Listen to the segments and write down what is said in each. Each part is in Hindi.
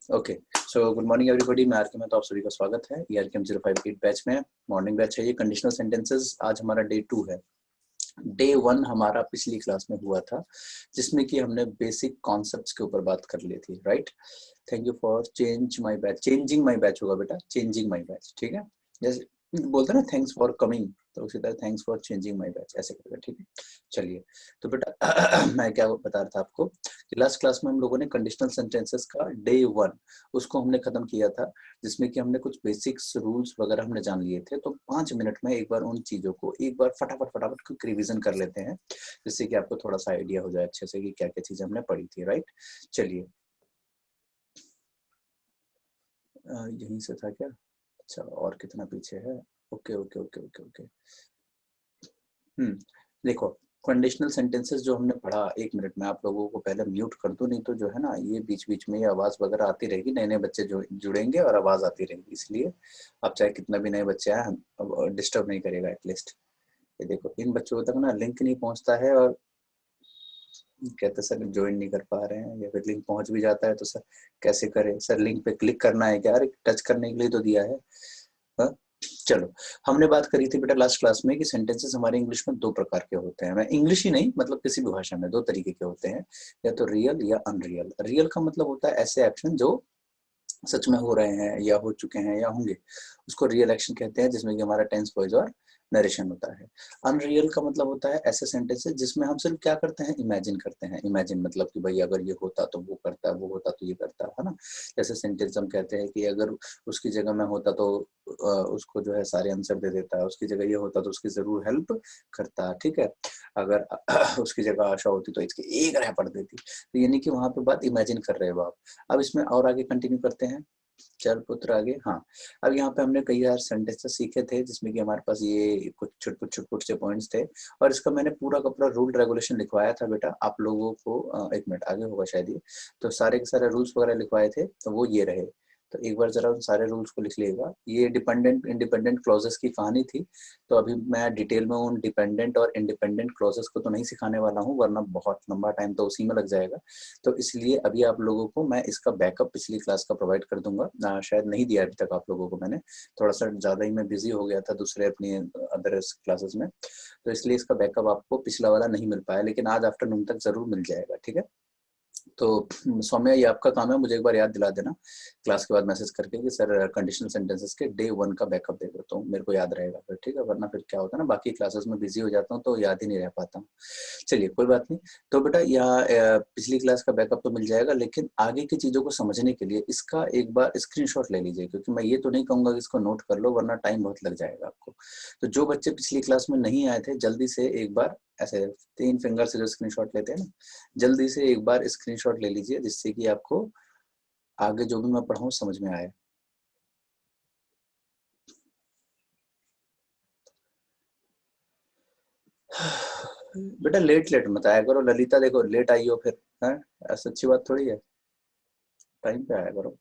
Okay, so good morning everybody. मैं आर के में, तो आप सभी का स्वागत है ERKM 058 बैच में। मॉर्निंग बैच है ये, कंडीशनल सेंटेंसेस। आज हमारा डे 2 है। डे 1 हमारा पिछली क्लास में हुआ था, जिसमें कि हमने बेसिक कॉन्सेप्ट्स के ऊपर बात कर ली थी, right. Thank you for changing my batch होगा बेटा, चेंजिंग माई बैच, ठीक है। जैसे बोलते हैं ना थैंक्स फॉर कमिंग, तो उसी तरह thanks for changing my batch ऐसे करेगा, ठीक है। चलिए, तो बेटा मैं क्या बता रहा था आपको कि लास्ट क्लास में हम लोगों ने कंडीशनल सेंटेंसेस का डे 1 उसको हमने खत्म किया था, जिसमें कि हमने कुछ बेसिक्स रूल्स वगैरह हमने जान लिए थे। तो 5 मिनट में एक बार उन चीजों को एक बार फटाफट फटाफट क्विक रिवीजन कर लेते हैं, जिससे कि आपको थोड़ा सा आइडिया हो जाए अच्छे से कि क्या क्या चीजें हमने पढ़ी थी, राइट। चलिए, यहीं से था क्या? अच्छा, और कितना पीछे है? Okay okay okay okay okay. देखो, कंडीशनल सेंटेंसेस जो हमने पढ़ा, 1 मिनट में आप लोगों को पहले म्यूट कर दूं, नहीं तो जो है ना ये बीच बीच में ये आवाज वगैरह आती रहेगी, नए नए बच्चे जो जुड़ेंगे और आवाज आती रहेगी, इसलिए आप चाहे कितना भी नए बच्चे आए, हम डिस्टर्ब नहीं करेगा एटलीस्ट। ये देखो, इन बच्चों तक ना लिंक नहीं पहुंचता है और कहते सर ज्वाइन नहीं कर पा रहे हैं, या फिर लिंक पहुंच भी जाता है तो सर कैसे करें? सर लिंक पे क्लिक करना है क्या? अरे टच करने के लिए तो दिया है। हाँ? चलो, हमने बात करी थी बेटा लास्ट क्लास में कि सेंटेंसेस हमारे इंग्लिश में 2 प्रकार के होते हैं। मैं इंग्लिश ही नहीं, मतलब किसी भी भाषा में 2 तरीके के होते हैं, या तो रियल या अनरियल। रियल का मतलब होता है ऐसे एक्शन जो सच में हो रहे हैं या हो चुके हैं या होंगे, उसको रियल एक्शन कहते हैं, जिसमें कि हमारा टेंस, वॉइस और नरेशन होता है। अनरियल का मतलब होता है ऐसे सेंटेंसेस जिसमें हम सिर्फ क्या करते हैं, इमेजिन करते हैं। इमेजिन मतलब कि भाई अगर ये होता तो वो करता, वो होता तो ये करता, है ना। जैसे सेंटेंस हम कहते हैं कि अगर उसकी जगह मैं होता तो उसको जो है सारे आंसर दे देता, उसकी जगह ये होता तो उसकी जरूर हेल्प करता, ठीक है। अगर उसकी जगह आशा होती तो इसकी एक रह पड़ देती। तो यानी कि वहां पे बात इमेजिन कर रहे हो आप। अब इसमें और आगे कंटिन्यू करते हैं, चल पुत्र आगे। हाँ, अब यहाँ पे हमने कई यार सेंटेंसेस सीखे थे, जिसमें कि हमारे पास ये कुछ छुटपुट से पॉइंट्स थे, और इसका मैंने पूरा का पूरा रूल रेगुलेशन लिखवाया था बेटा आप लोगों को। 1 मिनट आगे होगा शायद ये, तो सारे के सारे रूल्स वगैरह लिखवाए थे, तो वो ये रहे। तो एक बार जरा उन सारे रूल्स को लिख लीजिएगा। ये डिपेंडेंट इंडिपेंडेंट क्लॉजेस की कहानी थी, तो अभी मैं डिटेल में उन डिपेंडेंट और इंडिपेंडेंट क्लॉजेस को तो नहीं सिखाने वाला हूँ, वरना बहुत लंबा टाइम तो उसी में लग जाएगा। तो इसलिए अभी आप लोगों को मैं इसका बैकअप पिछली क्लास का प्रोवाइड कर दूंगा। शायद नहीं दिया अभी तक आप लोगों को मैंने, थोड़ा सा ज़्यादा ही मैं बिजी हो गया था दूसरे अपनी अदर क्लासेस में, तो इसलिए इसका बैकअप आपको पिछला वाला नहीं मिल पाया, लेकिन आज आफ्टरनून तक जरूर मिल जाएगा, ठीक है। तो सौम्या, ये आपका काम है, मुझे एक बार याद दिला देना क्लास के बाद मैसेज करके कि सर कंडीशनल सेंटेंसेस के डे 1 का बैकअप दे दो, तो मेरे को याद रहेगा फिर, ठीक है। वरना फिर क्या होता है ना, बाकी क्लासेस में बिजी हो जाता हूँ तो याद ही नहीं रह पाता हूँ। चलिए, कोई बात नहीं। तो बेटा यहाँ पिछली क्लास का बैकअप तो मिल जाएगा, लेकिन आगे की चीजों को समझने के लिए इसका एक बार स्क्रीनशॉट ले लीजिए, क्योंकि मैं ये तो नहीं कहूंगा कि इसको नोट कर लो, वरना टाइम बहुत लग जाएगा आपको। तो जो बच्चे पिछली क्लास में नहीं आए थे, जल्दी से एक बार ऐसे 3 फिंगर से जो स्क्रीनशॉट लेते हैं ना, जल्दी से एक बार स्क्रीनशॉट ले लीजिए, जिससे कि आपको आगे जो भी मैं पढ़ाऊं समझ में आए। बेटा लेट लेट मत आया करो, ललिता देखो लेट आई हो फिर, है ऐसा अच्छी बात थोड़ी है, टाइम पे आया करो।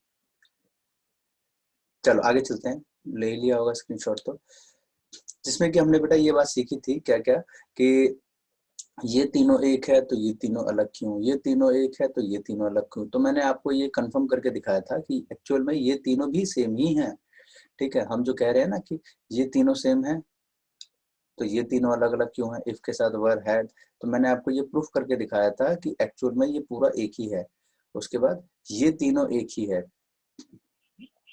चलो आगे चलते हैं, ले लिया होगा स्क्रीनशॉट तो, जिसमें कि हमने बेटा ये बात सीखी थी क्या क्या, कि ये तीनों एक है तो ये तीनों अलग क्यों, ये तीनों एक है तो ये तीनों अलग क्यों। तो मैंने आपको ये कंफर्म करके दिखाया था कि एक्चुअल में ये तीनों भी सेम ही हैं, ठीक है। हम जो कह रहे हैं ना कि ये तीनों सेम है, तो ये तीनों अलग अलग क्यों है, इफ के साथ वर हैड। तो मैंने आपको ये प्रूफ करके दिखाया था कि एक्चुअल में ये पूरा एक ही है। उसके बाद ये तीनों एक ही है,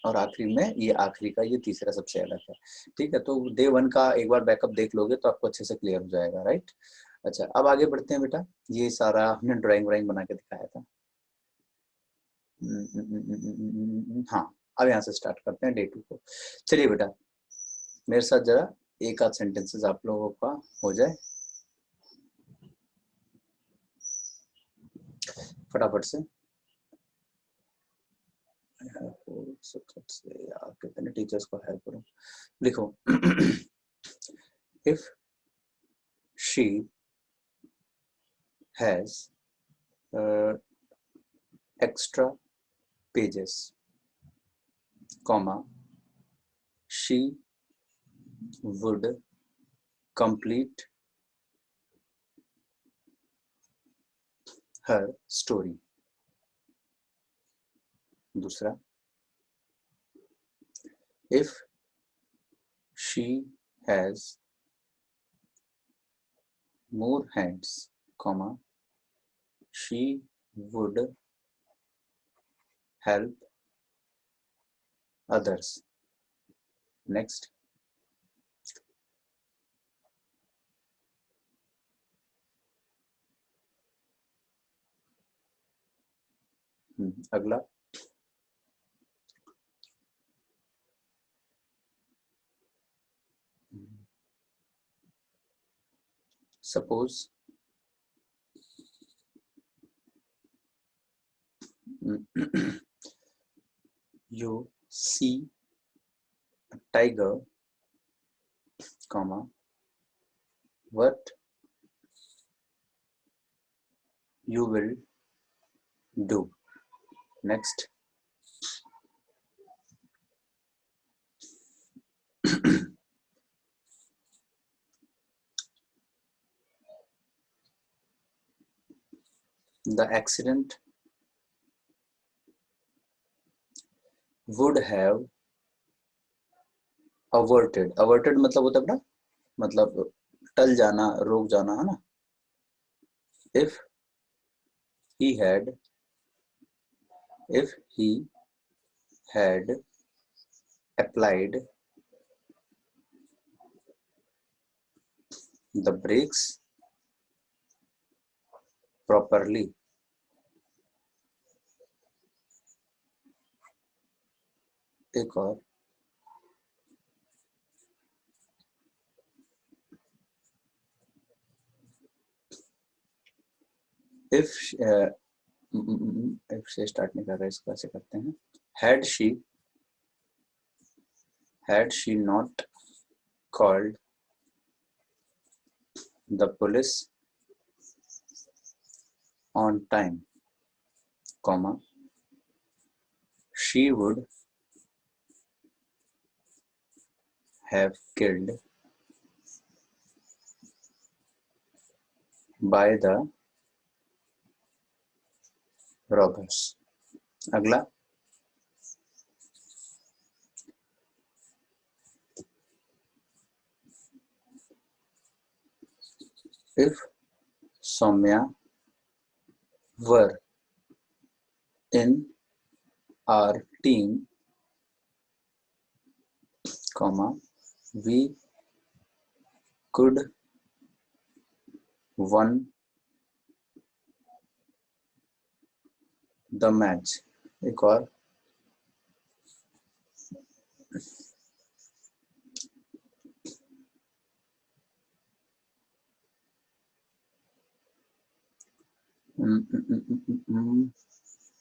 और आखिरी में ये आखिरी का ये तीसरा सबसे अलग है, ठीक है। तो डे 1 का एक बार बैकअप देख लोगे तो आपको अच्छे से क्लियर हो जाएगा, राइट। अच्छा, अब आगे बढ़ते हैं बेटा। ये सारा हमने ड्राइंग व्राइंग बना के दिखाया था। हाँ, अब यहाँ से स्टार्ट करते हैं डे 2 को। चलिए बेटा, मेरे साथ जरा एक आध सेंटेंसेस आप लोगों का हो जाए फटाफट से। यार कितने टीचर्स को हेल्प करूं। लिखो, if she has extra pages, comma, she would complete her story दूसरा, if she has more hands, comma, she would help others. Next, अगला, suppose you see a tiger, comma, what you will do. Next, the accident would have averted. Averted मतलब होता है ना, मतलब टल जाना, रोक जाना, है ना. if he had if he had applied the brakes properly. एक और, if if से स्टार्ट नहीं कर रहा है, इसको ऐसे करते हैं, had she not called the police on time, comma, she would have killed by the robbers. अगला, if Soumya were in our team, comma, we could won the match. एक और,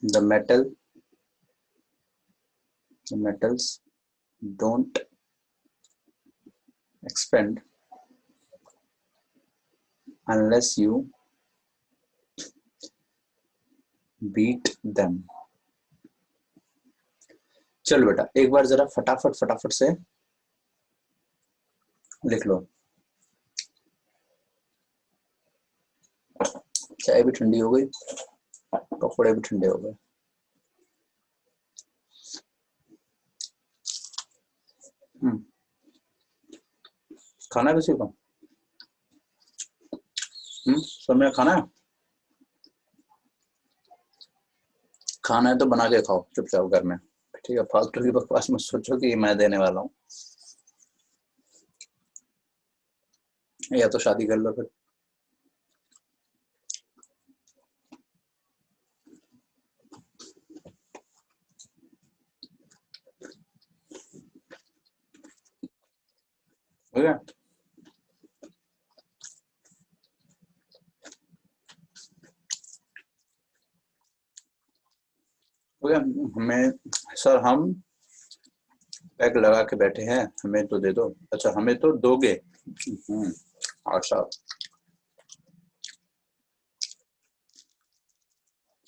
the metals don't expand unless you beat them. चलो बेटा, एक बार जरा फटाफट से लिख लो. चाय भी ठंडी हो गई, पकौड़े भी ठंडे हो गए. खाना किसी को? समय खाना है? खाना है तो बना के खाओ चुपचाप घर में, ठीक है. फालतू की बकवास मत सोचो कि मैं देने वाला हूँ, या तो शादी कर लो फिर. हो गया? हो गया. हमें सर, हम पैक लगा के बैठे हैं, हमें तो दे दो. अच्छा, हमें तो दोगे? अच्छा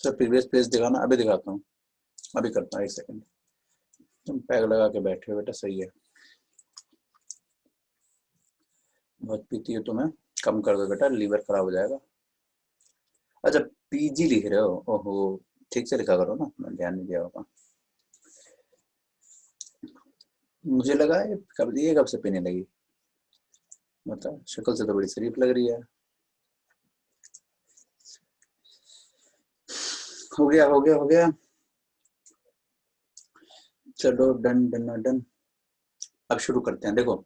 सर, प्रीवियस पेज दिखाना. अभी दिखाता हूँ, अभी करता हूँ, एक सेकंड. तुम पैक लगा के बैठे हो बेटा, सही है. बहुत पीती हो तुम्हें, कम कर दो बेटा, लीवर खराब हो जाएगा. अच्छा, पीजी लिख रहे हो? ओहो, ठीक से लिखा करो ना, मैं ध्यान नहीं दिया होगा. मुझे लगा ये कब से पीने लगी, मतलब शक्ल से तो बड़ी शरीफ लग रही है। हो गया हो गया हो गया, चलो डन डन डन। अब शुरू करते हैं। देखो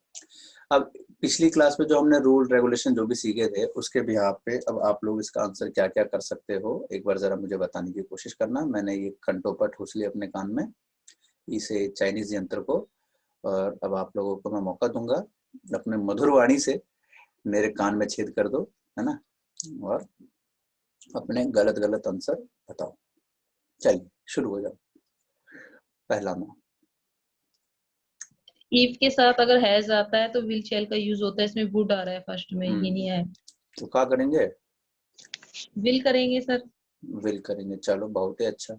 अब पिछली क्लास में जो हमने रूल रेगुलेशन जो भी सीखे थे उसके बिहाफ पे अब आप लोग इसका आंसर क्या क्या कर सकते हो एक बार जरा मुझे बताने की कोशिश करना। मैंने ये कंटोपा ठूस लिया अपने कान में, इसे चाइनीज यंत्र को, और अब आप लोगों को मैं मौका दूंगा अपने मधुर वाणी से मेरे कान में छेद कर दो, है ना, और अपने गलत गलत आंसर बताओ। चलिए शुरू हो जाओ। पहला नाम इफ के साथ अगर हैज आता है तो विल शेल का यूज होता है, इसमें वुड आ रहा है फर्स्ट में, ये नहीं है। तो क्या करेंगे, विल करेंगे सर। विल करेंगे, चलो बहुत ही अच्छा।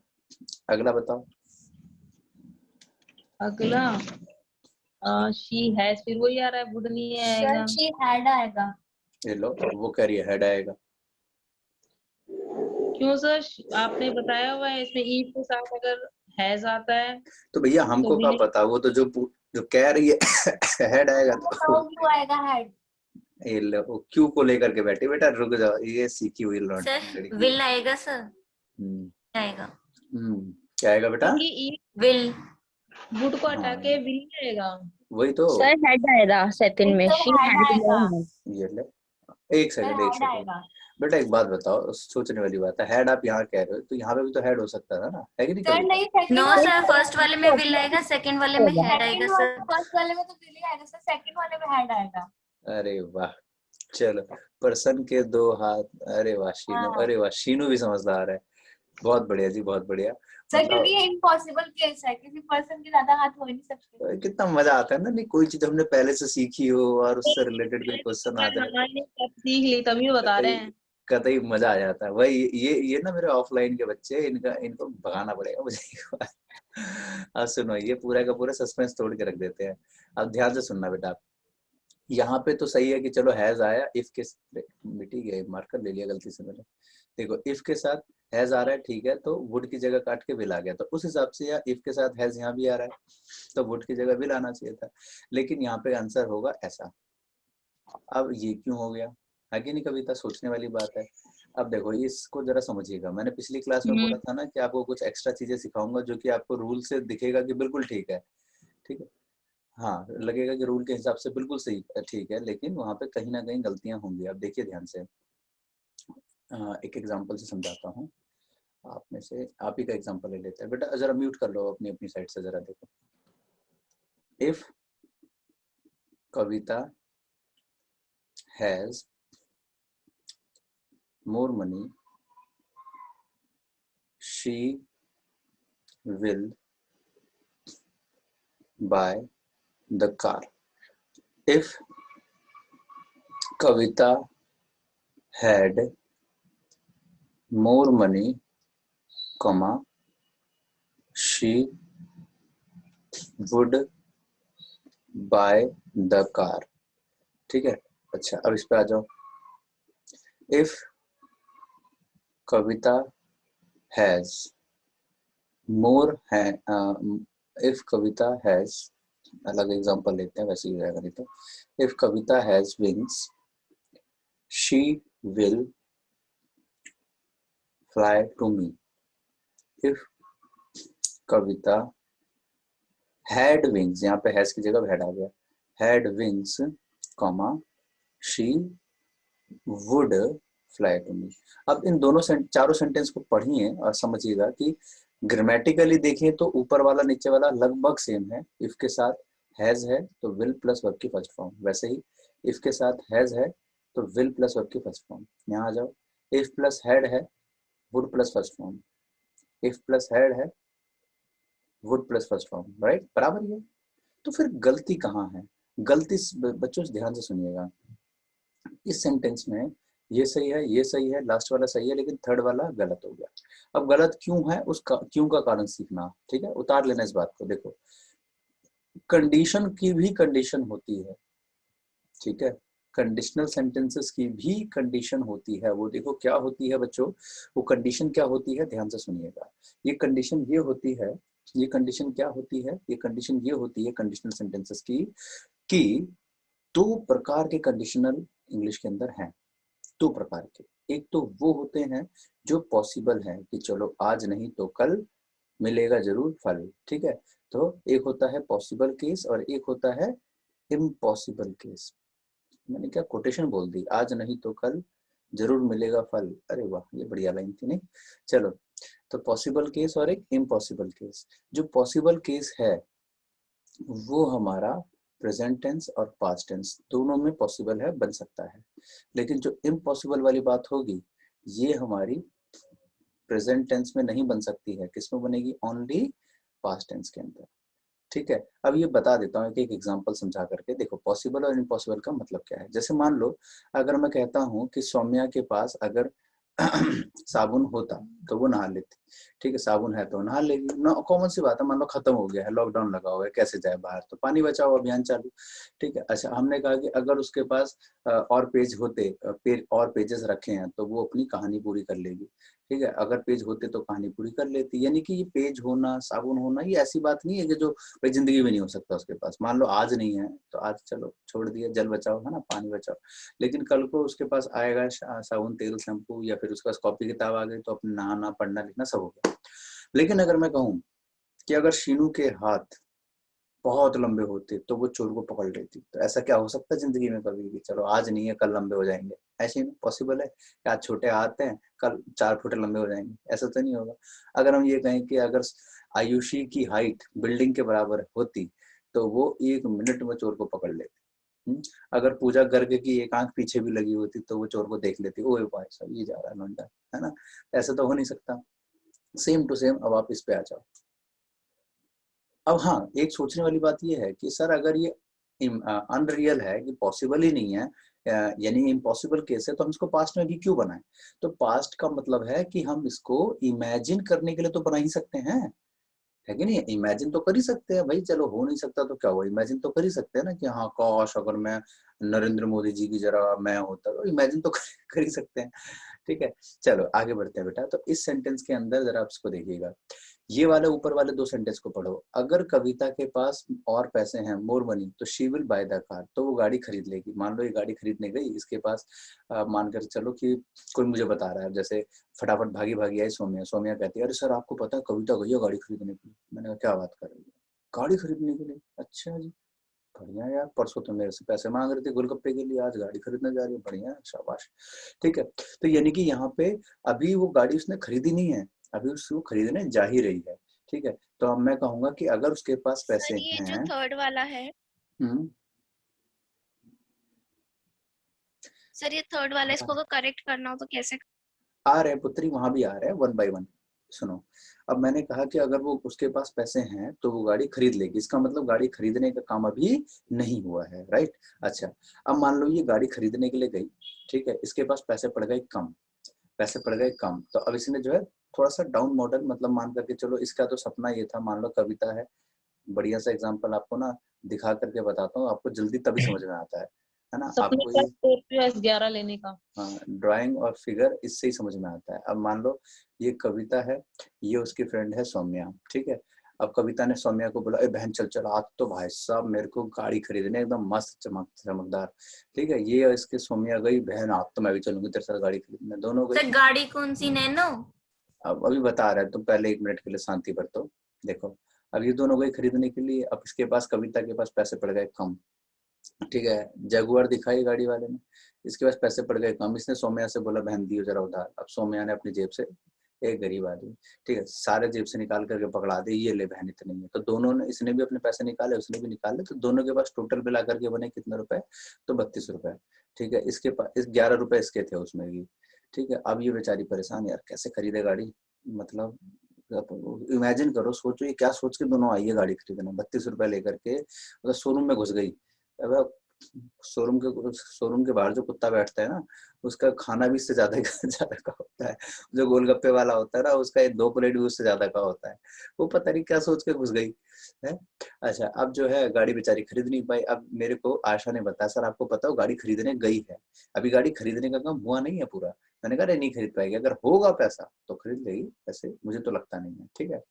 अगला बताओ। अगला शी हैज, फिर वही आ रहा है, वुड नहीं आएगा। शी हैड आएगा। ये लो वो कह रही है हेड आएगा। क्यों सर, आपने बताया हुआ है इसमें इफ के साथ अगर हैज आता है तो भैया हमको तो क्या विल। पता, वो तो जो कह रही है हेड आएगा तो क्यों आएगा हेड। ये लो क्यू को लेकर के बैठी, बेटा रुक जाओ, ये सीखी हुई सर विल आएगा सर। आएगा। क्या आएगा बेटा, विल। वुड को हटा हाँ के विल नहीं आएगा। वही तो। सर हेड आएगा सेकंड में, शी हैड आएगा। ये ले एक सेकंड बेटा एक बात बताओ, सोचने वाली बात है, हेड आप यहाँ कह रहे हो तो यहाँ पे भी तो हेड हो सकता है ना, है कि नहीं कभी? नो सर, फर्स्ट वाले में विल आएगा, सेकंड वाले में हेड आएगा सर। फर्स्ट वाले में तो विल आएगा सर, सेकंड वाले में हेड आएगा। अरे वाह, चलो पर्सन के दो हाथ, अरे वाह शीनू, अरे वाह शीनू भी समझदार है, बहुत बढ़िया जी बहुत बढ़िया। सर क्योंकि ये इम्पॉसिबल केस है, किसी पर्सन के ज्यादा हाथ हो ही नहीं सकते। कितना मजा आता है ना, नहीं कोई चीज हमने पहले से सीखी हो और उससे रिलेटेड कोई क्वेश्चन आ जाए, हमारे सीख ली तभी बता रहे हैं। कतई मजा आ जाता है। वही ये ना मेरे ऑफलाइन के बच्चे, इनको भगाना पड़ेगा मुझे। अब सुनो, ये पूरा का पूरा सस्पेंस तोड़ के रख देते हैं। अब ध्यान से सुनना बेटा, यहाँ पे तो सही है कि चलो हैज आया, इफ के मिटी गया, मार्कर ले लिया गलती से मैंने। देखो इफ के साथ हैज आ रहा है, ठीक है, तो वुड की जगह काट के विल आ गया, तो उस हिसाब से या इफ के साथ हैज यहाँ भी आ रहा है तो वुड की जगह विल आना चाहिए था, लेकिन यहाँ पे आंसर होगा ऐसा। अब ये क्यों हो गया, है कि नहीं कविता, सोचने वाली बात है। अब देखो इसको जरा समझिएगा, मैंने पिछली क्लास में बोला था ना कि आपको कुछ एक्स्ट्रा चीजें सिखाऊंगा जो कि आपको रूल से दिखेगा कि बिल्कुल ठीक है, ठीक है, हाँ लगेगा कि रूल के हिसाब से बिल्कुल सही ठीक है, लेकिन वहां पे कहीं ना कहीं गलतियां होंगी। अब देखिए ध्यान से, एक एग्जांपल से समझाता हूँ। आप में से आप ही का एग्जांपल ले लेते हैं बेटा, जरा म्यूट कर लो अपनी अपनी साइड से, जरा देखो। If Kavita has more money, she will buy the car. If Kavita had more money, comma, she would buy the car. ठीक है, अच्छा अब इस पे आ जाओ। If Kavita has more, if Kavita has, अलग एग्जांपल लेते हैं वैसे ही रहेगा नहीं तो। If Kavita has wings, she will fly to me. If Kavita had wings, यहाँ पे has की जगह had आ गया, had wings, comma, she would fly to me. अब इन दोनों चारों सेंटेंस को पढ़िए और समझिएगा कि ग्रामेटिकली देखें तो ऊपर वाला नीचे वाला लगभग सेम है। इफ के साथ हैज है तो विल प्लस वर्ब की फर्स्ट फॉर्म, वैसे ही इफ के साथ हैज है तो विल प्लस वर्ब की फर्स्ट फॉर्म। यहाँ आ जाओ, इफ प्लस हैड है would plus first form, if plus had है would plus first form, right, बराबर ही है। तो फिर गलती कहाँ है, गलती बच्चों ध्यान से सुनिएगा, इस सेंटेंस में ये सही है, ये सही है, लास्ट वाला सही है, लेकिन थर्ड वाला गलत हो गया। अब गलत क्यों है, उसका क्यों का कारण सीखना, ठीक है, उतार लेना इस बात को। देखो कंडीशन की भी कंडीशन होती है, ठीक है, कंडीशनल सेंटेंसेस की भी कंडीशन होती है। वो देखो क्या होती है बच्चों, वो कंडीशन क्या होती है, ध्यान से सुनिएगा। ये कंडीशन ये होती है ये कंडीशन क्या होती है? ये कंडीशन ये होती है कंडीशनल सेंटेंसेस की कि दो प्रकार के कंडीशनल इंग्लिश के अंदर हैं, दो प्रकार के। एक तो वो होते हैं जो पॉसिबल है कि चलो आज नहीं तो कल मिलेगा जरूर फल, ठीक है। तो एक होता है पॉसिबल केस और एक होता है इम्पॉसिबल केस। मैंने क्या कोटेशन बोल दी, आज नहीं तो कल जरूर मिलेगा फल। अरे वाह, ये बढ़िया लाइन थी नहीं? चलो, तो पॉसिबल केस और एक इम्पॉसिबल केस। जो पॉसिबल केस है वो हमारा प्रेजेंट टेंस और पास्ट टेंस दोनों में पॉसिबल है, बन सकता है। लेकिन जो इम्पॉसिबल वाली बात होगी ये हमारी प्रेजेंट टेंस में नहीं बन सकती है। किसमें बनेगी? ओनली पास्ट टेंस के अंदर, ठीक है। अब ये बता देता हूँ एक एग्जांपल समझा करके। देखो, पॉसिबल और इम्पॉसिबल का मतलब क्या है। जैसे मान लो अगर मैं कहता हूँ कि सौम्या के पास अगर साबुन होता तो वो नहा लेती, ठीक है। साबुन है तो नहा लेगी, ना कॉमन सी बात है। मान लो खत्म हो गया है, लॉकडाउन लगा हुआ है, कैसे जाए बाहर, तो पानी बचाओ अभियान चालू, ठीक है। अच्छा, हमने कहा कि अगर उसके पास और पेज होते, और पेजेस रखे हैं तो वो अपनी कहानी पूरी कर लेगी, ठीक है। अगर पेज होते तो कहानी पूरी कर लेती। यानी कि ये पेज होना, साबुन होना, ये ऐसी बात नहीं है कि जो भाई जिंदगी में नहीं हो सकता उसके पास। मान लो आज नहीं है तो आज चलो छोड़ दिया, जल बचाओ, है ना, पानी बचाओ। लेकिन कल को उसके पास आएगा साबुन, तेल, शैम्पू, या फिर उसके पास कॉपी किताब आ गई तो अपना नहाना, पढ़ना, लिखना सब हो गया। लेकिन अगर मैं कहूँ कि अगर शीनू के हाथ बहुत लंबे होते तो वो चोर को पकड़ लेती, तो ऐसा क्या हो सकता है जिंदगी में कभी भी? चलो आज नहीं है कल लंबे हो जाएंगे, ऐसे ही पॉसिबल है कि आज छोटे हाथ हैं कल 4 फुट लंबे हो जाएंगे? ऐसा तो नहीं होगा। अगर हम ये कहें कि अगर आयुषी की हाइट बिल्डिंग के बराबर होती तो वो 1 मिनट में चोर को पकड़ लेती। अगर पूजा गर्ग की एक आंख पीछे भी लगी होती तो वो चोर को देख लेती, ओए भाई साहब ये जा रहा है लौंडा, है ना। ऐसा तो हो नहीं सकता। सेम टू सेम अब आप इस पे आ जाओ। अब हाँ, एक सोचने वाली बात ये है कि सर अगर ये अनरियल है कि पॉसिबल ही नहीं है, यानी इम्पॉसिबल केस है, तो हम इसको पास्ट में भी क्यों बनाएं? तो पास्ट का मतलब है कि हम इसको इमेजिन करने के लिए तो बना ही सकते हैं, है कि नहीं? इमेजिन तो कर ही सकते हैं भाई। चलो हो नहीं सकता तो क्या हुआ, इमेजिन तो कर ही सकते हैं ना कि हाँ काश अगर मैं नरेंद्र मोदी जी की जगह मैं होता, तो इमेजिन तो कर ही सकते हैं, ठीक है। चलो आगे बढ़ते हैं बेटा। तो इस सेंटेंस के अंदर जरा आप इसको देखिएगा, ये वाले ऊपर वाले 2 सेंटेंस को पढ़ो। अगर कविता के पास और पैसे हैं, मोर मनी, तो she will by the car, तो वो गाड़ी खरीद लेगी। मान लो ये गाड़ी खरीदने गई, इसके पास मानकर चलो कि कोई मुझे बता रहा है, जैसे फटाफट भागी भागी आई सोम्या। सोम्या कहती है अरे सर आपको पता है कविता गई है गाड़ी खरीदने के लिए। मैंने कहा क्या बात कर रही है, गाड़ी खरीदने के लिए? अच्छा जी, बढ़िया यार, परसों तो मेरे से पैसे मांग रहे थे गोलगप्पे के लिए, आज गाड़ी खरीदने जा रही है, बढ़िया, शाबाश, ठीक है। तो यानी कि यहाँ पे अभी वो गाड़ी उसने खरीदी नहीं है, अभी उसको खरीदने जा ही रही है, ठीक है। तो अब मैं कहूंगा कि अगर उसके पास पैसे सर ये जो हैं, थर्ड वाला है, सर ये थर्ड वाला, इसको अगर करेक्ट करना हो तो कैसे? आ रहे पुत्री, वहां भी आ रहे हैं 1 बाय 1। सुनो, अब मैंने कहा कि अगर वो उसके पास पैसे हैं तो वो गाड़ी खरीद लेगी, इसका मतलब गाड़ी खरीदने का काम अभी नहीं हुआ है, राइट। अच्छा, अब मान लो ये गाड़ी खरीदने के लिए गई, ठीक है, इसके पास पैसे पड़ गए कम, पैसे पड़ गए कम, तो अब इसने जो है थोड़ा सा डाउन मॉडल, मतलब मान करके चलो इसका तो सपना ये था, मान लो कविता है, बढ़िया सा एग्जांपल आपको ना दिखा करके बताता हूँ, आपको जल्दी तभी समझ में आता है ना। सपने आपको का ये स्कॉर्पियो S11 लेने का। ड्राइंग और फिगर इससे ही समझ में आता है। अब मान लो ये कविता है, ये उसकी फ्रेंड है सौम्या, ठीक है। अब कविता ने सौम्या को बोला, ए बहन चल चल, आज तो भाई साहब मेरे को गाड़ी खरीदने, एकदम मस्त चमकदार, ठीक है। ये इसके सौम्या गई, बहन आज तो मैं भी चलूंगी तेरे साथ गाड़ी खरीदने, दोनों गई। सर गाड़ी कौन सी, नैनो? अब अभी बता रहा है, तुम पहले 1 मिनट के लिए शांति बरतो। देखो, अब ये दोनों गई खरीदने के लिए, अब इसके पास, कविता के पास पैसे पड़ गए कम, ठीक है। जगुआर दिखाई गाड़ी वाले ने, इसके पास पैसे पड़ गए कम, इसने सौम्या से बोला बहन दियो जरा उधार। अब सौम्या ने अपनी जेब से, एक गरीब आदमी, ठीक है, सारे जेब से निकाल करके पकड़ा दे, ये ले बहन इतने है। तो दोनों ने, इसने भी अपने पैसे निकाले, उसने भी निकाले, तो दोनों के पास टोटल मिला करके बने कितने रुपए? तो 32 रुपए, ठीक है। इसके पास 11 रुपए इसके थे उसमें भी, ठीक है। अब ये बेचारी परेशान, यार कैसे खरीदे गाड़ी, मतलब इमेजिन करो, सोचो ये क्या सोच के दोनों आई है गाड़ी खरीदने, 32 रुपए लेकर के, मतलब शोरूम में घुस गई। अब शोरूम के बाहर जो कुत्ता बैठता है ना, उसका खाना भी इससे ज्यादा ज्यादा का होता है। जो गोलगप्पे वाला होता है ना, उसका 2 प्लेट भी उससे ज्यादा का होता है। वो पता नहीं क्या सोच के घुस गई है। अच्छा, अब जो है गाड़ी बेचारी खरीद नहीं पाई। अब मेरे को आशा ने बताया सर आपको पता हो गाड़ी खरीदने गई है, अभी गाड़ी खरीदने का काम हुआ नहीं है पूरा। मैंने कहा नहीं खरीद पाएगी, अगर होगा पैसा तो खरीद लेगी, ऐसे मुझे तो लगता नहीं है, ठीक है।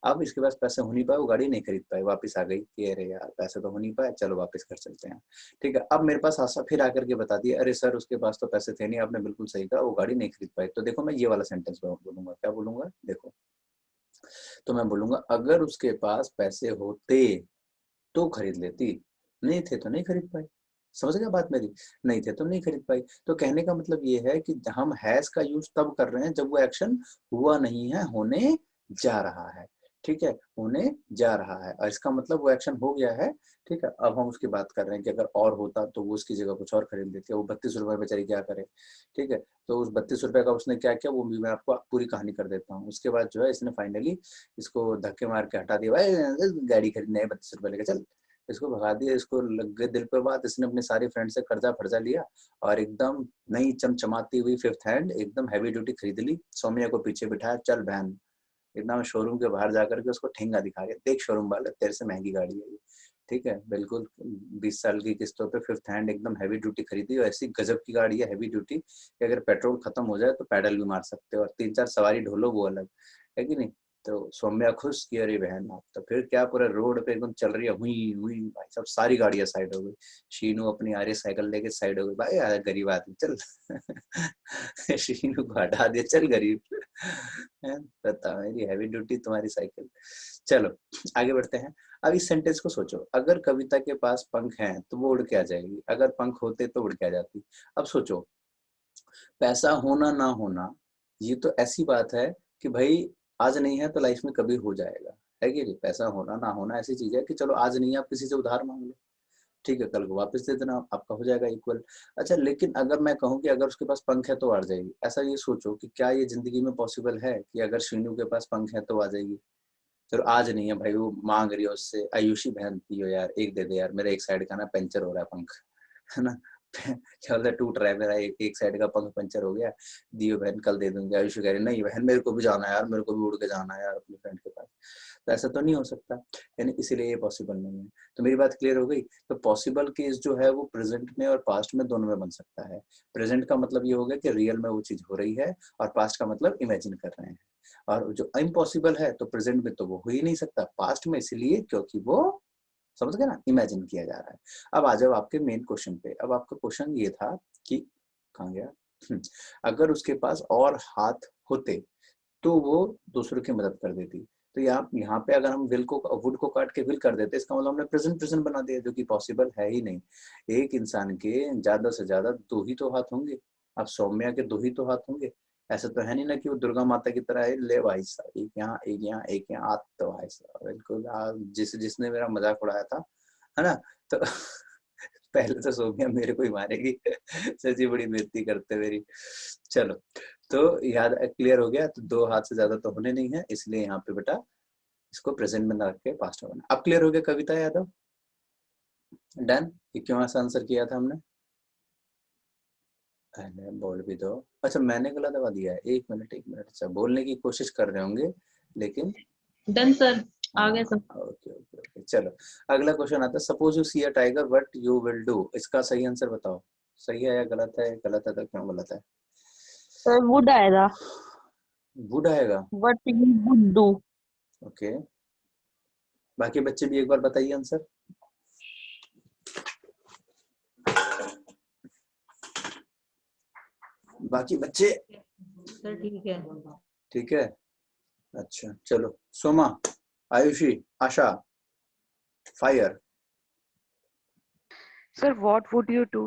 अब इसके पास पैसे हो नहीं पाए, वो गाड़ी नहीं खरीद पाए, वापस आ गई कि अरे यार पैसे तो हो नहीं पाए, चलो वापस घर चलते हैं। ठीक है, अब मेरे पास आशा फिर आकर के बता दिया अरे सर उसके पास तो पैसे थे नहीं, आपने बिल्कुल सही कहा, वो गाड़ी नहीं खरीद पाई। तो देखो मैं ये वाला सेंटेंस बोलूंगा, क्या बोलूंगा देखो, तो मैं बोलूंगा अगर उसके पास पैसे होते तो खरीद लेती, नहीं थे तो नहीं खरीद पाई। समझ गया बात मेरी, नहीं थे तो नहीं खरीद पाई। तो कहने का मतलब ये है कि हम हैज का यूज तब कर रहे हैं जब वो एक्शन हुआ नहीं है, होने जा रहा है। ठीक है, होने जा रहा है और इसका मतलब वो एक्शन हो गया है। ठीक है, अब हम उसकी बात कर रहे हैं कि अगर और होता तो वो उसकी जगह कुछ और खरीद लेती है। वो 32 रुपए बेचारी क्या करे। ठीक है, तो उस 32 रुपए का उसने क्या किया वो भी मैं आपको पूरी कहानी कर देता हूँ। उसके बाद जो है इसने फाइनली इसको धक्के मार के हटा दिया, भाई गाड़ी खरीदने है 32 रुपए लेके चल, इसको भगा दिया। इसको लग गए दिल पे बात, इसने अपने सारे फ्रेंड से कर्जा फर्जा लिया और एकदम नई चमचमाती हुई 5th हैंड एकदम हैवी ड्यूटी खरीद ली। सौम्या को पीछे बिठाया, चल बहन, एकदम शोरूम के बाहर जाकर के उसको ठेंगा दिखा के, देख शोरूम वाले तेरे से महंगी गाड़ी है ये। ठीक है, बिल्कुल 20 साल की किस्तों पे 5th हैंड एकदम हैवी ड्यूटी खरीदी और ऐसी गजब की गाड़ी है हैवी ड्यूटी कि अगर पेट्रोल खत्म हो जाए तो पैडल भी मार सकते हो और 3-4 सवारी ढोलो वो अलग है कि नहीं। तो सौम्या खुश की अरे बहन आप तो फिर क्या पूरे रोड पे एकदम चल रही है, हुई हुई भाई सब सारी गाड़ियां साइड हो गई। शीनू अपनी आर्य साइकिल लेके साइड हो गई, भाई यार गरीब आदमी चल शीनू को हटा दिया, चल गरीब बता मेरी हैवी ड्यूटी तुम्हारी साइकिल। चलो आगे बढ़ते हैं। अब इस सेंटेंस को सोचो, अगर कविता के पास पंख हैं तो वो उड़ के आ जाएगी, अगर पंख होते तो उड़ के आ जाती। अब सोचो पैसा होना ना होना ये तो ऐसी बात है कि भाई आज नहीं है तो लाइफ में कभी हो जाएगा, है कि नहीं। पैसा होना ना होना ऐसी चीज है कि चलो आज नहीं है आप किसी से उधार मांग लो, ठीक है, कल को वापस दे देना, आपका हो जाएगा इक्वल। अच्छा लेकिन अगर मैं कहूँ कि अगर उसके पास पंख है तो आ जाएगी, ऐसा ये सोचो कि क्या ये जिंदगी में पॉसिबल है कि अगर शीनू के पास पंख है तो आ जाएगी। चलो आज नहीं है भाई, वो मांग रही है उससे, आयुषी बहन पियो यार एक दे दे यार, मेरा एक साइड का ना पंचर हो रहा है पंख, है ना क्या बोलते टूट रहा है मेरा, एक साइड का पंख पंचर हो गया, दियो बहन कल दे दूंगी। आयुषी कह रही नहीं बहन मेरे को भी जाना है यार, मेरे को भी उड़ के जाना है यार अपने फ्रेंड के पास। तो ऐसा तो नहीं हो सकता, यानी इसीलिए ये पॉसिबल नहीं है। तो मेरी बात क्लियर हो गई। तो पॉसिबल केस जो है वो प्रेजेंट में और पास्ट में दोनों में बन सकता है। प्रेजेंट का मतलब ये हो गया कि रियल में वो चीज हो रही है और पास्ट का मतलब इमेजिन कर रहे हैं। और जो इम्पॉसिबल है तो प्रेजेंट में तो वो हो ही नहीं सकता, पास्ट में इसलिए क्योंकि वो समझ गए ना, इमेजिन किया जा रहा है। अब आ जाओ आपके मेन क्वेश्चन पे। अब आपका क्वेश्चन ये था कि कहाँ गया अगर उसके पास और हाथ होते तो वो दूसरों की मदद कर देती। तो यहाँ पे अगर हम विल को वुड को काट के विल कर देते इसका मतलब हमने प्रेजेंट प्रेजेंट बना दिया, जो कि पॉसिबल है ही नहीं। एक इंसान के ज्यादा से ज्यादा 2 ही तो हाथ होंगे। अब सौम्या के 2 ही तो हाथ होंगे, ऐसा तो है नहीं ना कि वो दुर्गा माता की तरह है, ले भाई साहब एक यहाँ एक यहाँ एक यहाँ, हाथ तो भाई साहब बिल्कुल जिसने मेरा मजाक उड़ाया था, है ना। तो पहले तो सौम्या मेरे को ही मारेगी सच्ची बड़ी बेइज्जती करते मेरी। चलो तो याद क्लियर हो गया, तो 2 हाथ से ज्यादा तो होने नहीं है, इसलिए यहाँ पे बेटा इसको प्रेजेंट में रख के पास्ट में बना। अब क्लियर हो गया कविता यादव, डन। ये क्यों ऐसा आंसर किया था हमने, अरे बोल भी दो। अच्छा मैंने गलत दबा दिया है, 1 मिनट 1 मिनट। अच्छा बोलने की कोशिश कर रहे होंगे लेकिन डन सर, आ गया सब। Okay okay okay. चलो अगला क्वेश्चन आता है, suppose you see a tiger what you will do. इसका सही आंसर बताओ, सही है या गलत है, गलत है तो क्यों गलत है। सर वुड आएगा, वुड आएगा, what you would do. Okay. बाकी बच्चे भी एक बार बताइए आंसर। बाकी बच्चे सर ठीक है। ठीक है। अच्छा चलो Soma, Ayushi, Asha, fire, Sir, what would you do?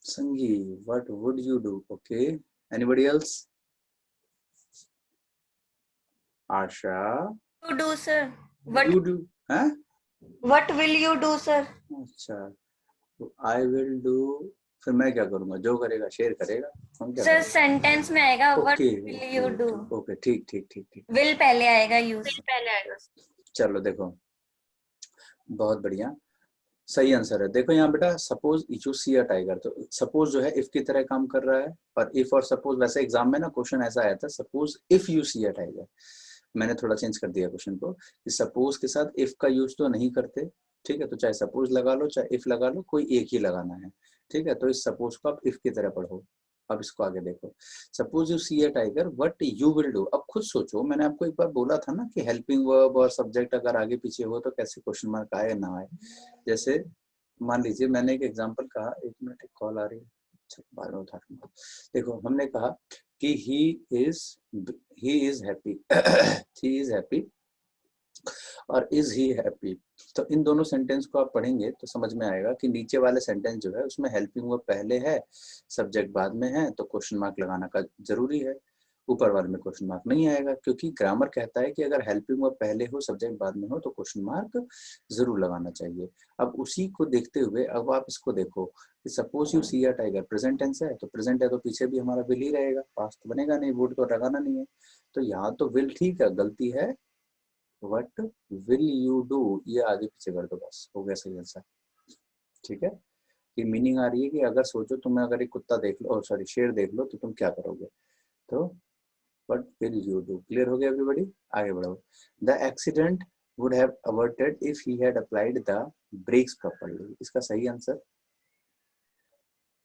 Sangi, what would you do. Okay, anybody else. Asha, To do, sir. What you do, हैं? What will you do, sir? अच्छा आई विल डू, फिर मैं क्या करूंगा, जो करेगा शेर करेगा, हम क्या Sir, करेंगे। सेंटेंस में आएगा what okay will you do? Okay ठीक ठीक ठीक ठीक। Will पहले आएगा use. पहले आएगा। चलो देखो बहुत बढ़िया, सही आंसर है। देखो यहाँ बेटा suppose you see a tiger, तो सपोज जो है इफ की तरह काम कर रहा है। और इफ और सपोज, वैसे एग्जाम में ना क्वेश्चन ऐसा आया था, suppose if you see a tiger. मैंने थोड़ा चेंज कर दिया क्वेश्चन को कि सपोज के साथ इफ का यूज तो नहीं करते, ठीक है। तो चाहे सपोज लगा लो चाहे इफ लगा लो, कोई एक ही लगाना है, ठीक है। तो इस सपोज को आप इफ की तरह पढ़ो, अब इसको आगे देखो, suppose you see a tiger what you will do. अब खुद सोचो, मैंने आपको एक बार बोला था ना कि हेल्पिंग वर्ब और सब्जेक्ट अगर आगे पीछे हो तो कैसे क्वेश्चन मार्क आए ना आए। जैसे मान लीजिए मैंने एक एग्जांपल कहा, एक मिनट एक कॉल आ रही है, अच्छा बाद में उठा लूंगा। देखो हमने कहा कि he is happy he is happy और इज ही हैप्पी। तो इन दोनों सेंटेंस को आप पढ़ेंगे तो समझ में आएगा कि नीचे वाले सेंटेंस जो है उसमें हेल्पिंग वर्ब पहले है, सब्जेक्ट बाद में है, तो क्वेश्चन मार्क लगाना का जरूरी है। ऊपर वाले में क्वेश्चन मार्क नहीं आएगा, क्योंकि ग्रामर कहता है कि अगर हेल्पिंग वर्ब पहले हो सब्जेक्ट बाद में हो तो क्वेश्चन मार्क जरूर लगाना चाहिए। अब उसी को देखते हुए अब आप इसको देखो कि suppose you see a tiger, present tense है तो प्रेजेंट है तो पीछे भी हमारा विल ही रहेगा, पास्ट तो बनेगा नहीं, वुड तो लगाना नहीं है। तो यहाँ तो विल ठीक है, गलती है व्हाट विल यू डू, ये आगे पीछे कर दो, बस हो गया सही आंसर। ठीक है, ये मीनिंग आ रही है कि अगर सोचो तुम्हें अगर एक कुत्ता देख लो, सॉरी शेर देख लो तो तुम क्या करोगे, तो what will you do. Clear हो गया एवरीबॉडी, आगे बढ़ो। The accident would have averted if he had applied the brakes properly. इसका सही answer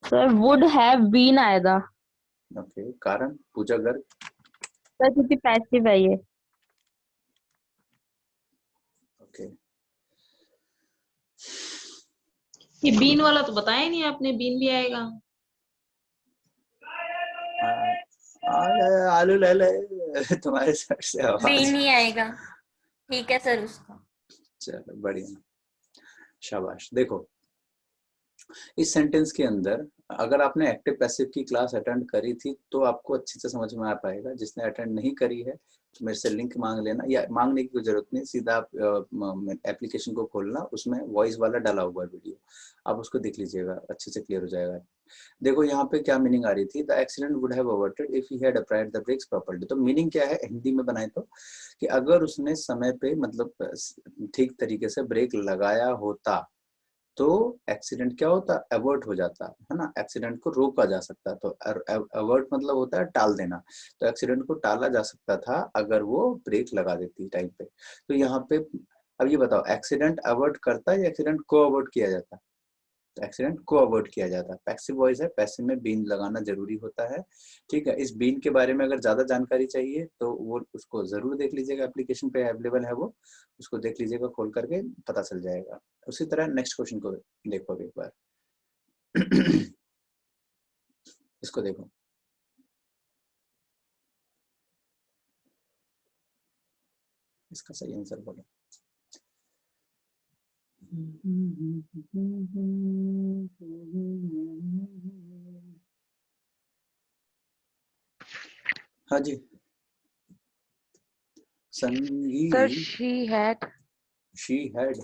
sir would have been आएगा। ओके, कारण पूजा गर्ग, सर क्योंकि पैसिव है ये। ओके ये बीन वाला तो बताया ही नहीं आपने, बीन भी आएगा। आलू ले ले तुम्हारे साइड से आवाज। बी नहीं आएगा, ठीक है सर उसका। चलो बढ़िया, शाबाश। देखो इस सेंटेंस के अंदर अगर आपने एक्टिव पैसिव की क्लास अटेंड करी थी तो आपको अच्छे से समझ में आ पाएगा। जिसने अटेंड नहीं करी है तो मेरे से लिंक मांग लेना, या मांगने की कोई जरूरत नहीं, सीधा आप एप्लीकेशन को खोलना, उसमें वॉइस वाला डाला हुआ है वीडियो, आप उसको देख लीजिएगा, अच्छे से क्लियर हो जाएगा। देखो यहाँ पे क्या मीनिंग आ रही थी, the accident would have averted if he had applied the brakes properly. तो मीनिंग क्या है हिंदी में बनाए तो, कि अगर उसने समय पे मतलब ठीक तरीके से ब्रेक लगाया होता तो एक्सीडेंट क्या होता, अवर्ट हो जाता है ना, एक्सीडेंट को रोका जा सकता। तो अवर्ट मतलब होता है टाल देना, तो एक्सीडेंट को टाला जा सकता था अगर वो ब्रेक लगा देती टाइम पे। तो यहाँ पे अब ये बताओ, एक्सीडेंट अवर्ट करता है या एक्सीडेंट को अवर्ट किया जाता है? तो एक्सीडेंट को अवॉइड किया जाता है। पैसिव वॉइस है, पैसिव में बीन लगाना जरूरी होता है। ठीक है, इस बीन के बारे में अगर ज्यादा जानकारी चाहिए तो वो उसको जरूर देख लीजिएगा, एप्लीकेशन पे अवेलेबल है वो, उसको देख लीजिएगा, खोल करके पता चल जाएगा। उसी तरह नेक्स्ट क्वेश्चन को देखो एक बार इसको देखो, इसका सही आंसर बोलो। हाँ जी संगीत। Sir, she had. She had,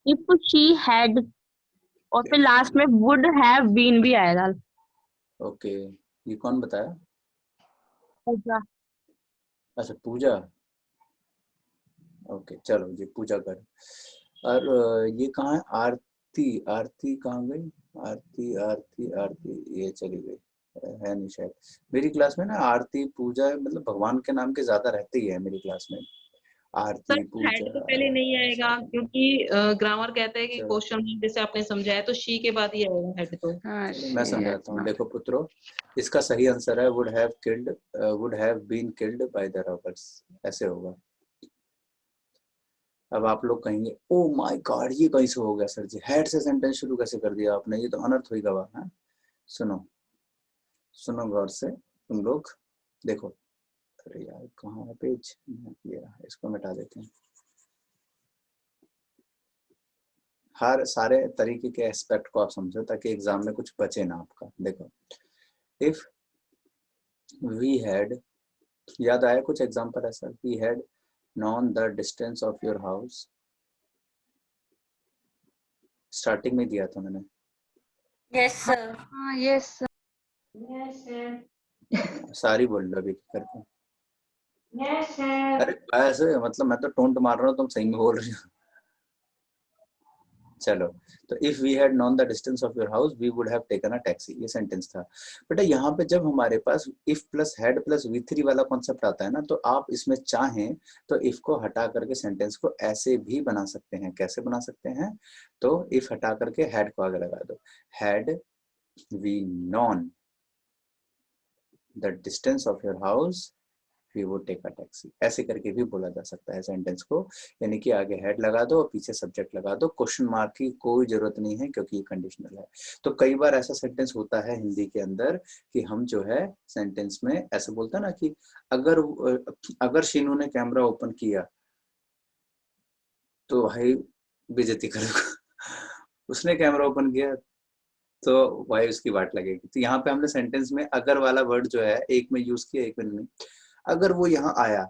if she had और फिर लास्ट में वुड हैव बीन भी आएगा। ओके, ये कौन बताया? अच्छा, अच्छा पूजा, ओके चलो जी पूजा कर। और ये कहाँ है आरती, आरती कहाँ गई? आरती आरती आरती ये चली गई, है नहीं शायद। मेरी क्लास में ना आरती पूजा मतलब भगवान के नाम के ज्यादा रहते ही है मेरी क्लास में, सर आरती हेड तो पहले पूजा। नहीं आएगा, क्योंकि ग्रामर कहता है कि चलो क्वेश्चन जैसे आपने समझाया तो शी के बाद ही आएगा हेड तो। हाँ, मैं she had समझाता हूँ, not. देखो पुत्रों, इसका सही आंसर है would have killed, would have been killed by the robbers, ऐसे होगा। अब आप लोग कहेंगे ओ माय गॉड ये कैसे हो गया सर जी, हेड से सेंटेंस शुरू कैसे कर दिया आपने, ये तो अनर्थ हुई गवाह है। सुनो सुनो गौर से तुम लोग, देखो, अरे यार कहाँ है पेज, ये रहा, इसको मिटा देते हैं। हर सारे तरीके के एस्पेक्ट को आप समझो ताकि एग्जाम में कुछ बचे ना आपका। देखो इफ वी हैड, याद आया कुछ एग्जांपल ऐसा, we had known the distance of your house, starting में दिया था मैंने। Yes sir. हाँ, yes, sir. सारी बोल लो अभी करके। Yes sir. अरे ऐसे मतलब मैं तो टोंट मार रहा हूँ, तुम सही में बोल रही हो। चलो, तो if we had known the distance of your house we would have taken a taxi, ये सेंटेंस था। बेटा यहाँ पे जब हमारे पास if plus had plus V3 वाला कॉन्सेप्ट आता है ना, तो आप इसमें चाहें तो इफ को हटा करके सेंटेंस को ऐसे भी बना सकते हैं। कैसे बना सकते हैं? तो इफ हटा करके हैड को आगे लगा दो, had we known the distance of your house, we would take a taxi। ऐसे करके भी बोला जा सकता है सेंटेंस को, यानी कि आगे हेड लगा दो और पीछे सब्जेक्ट लगा दो, क्वेश्चन मार्क की कोई जरूरत नहीं है क्योंकि ये कंडीशनल है। तो कई बार ऐसा सेंटेंस होता है हिंदी के अंदर कि हम जो है सेंटेंस में ऐसा बोलते हैं ना कि अगर शीनू ने कैमरा ओपन किया तो भाई बेइज्जती करो उसने कैमरा ओपन किया तो भाई उसकी वाट लगेगी। तो यहाँ पे हमने सेंटेंस में अगर वाला वर्ड जो है एक में यूज किया एक में नहीं। अगर वो यहाँ आया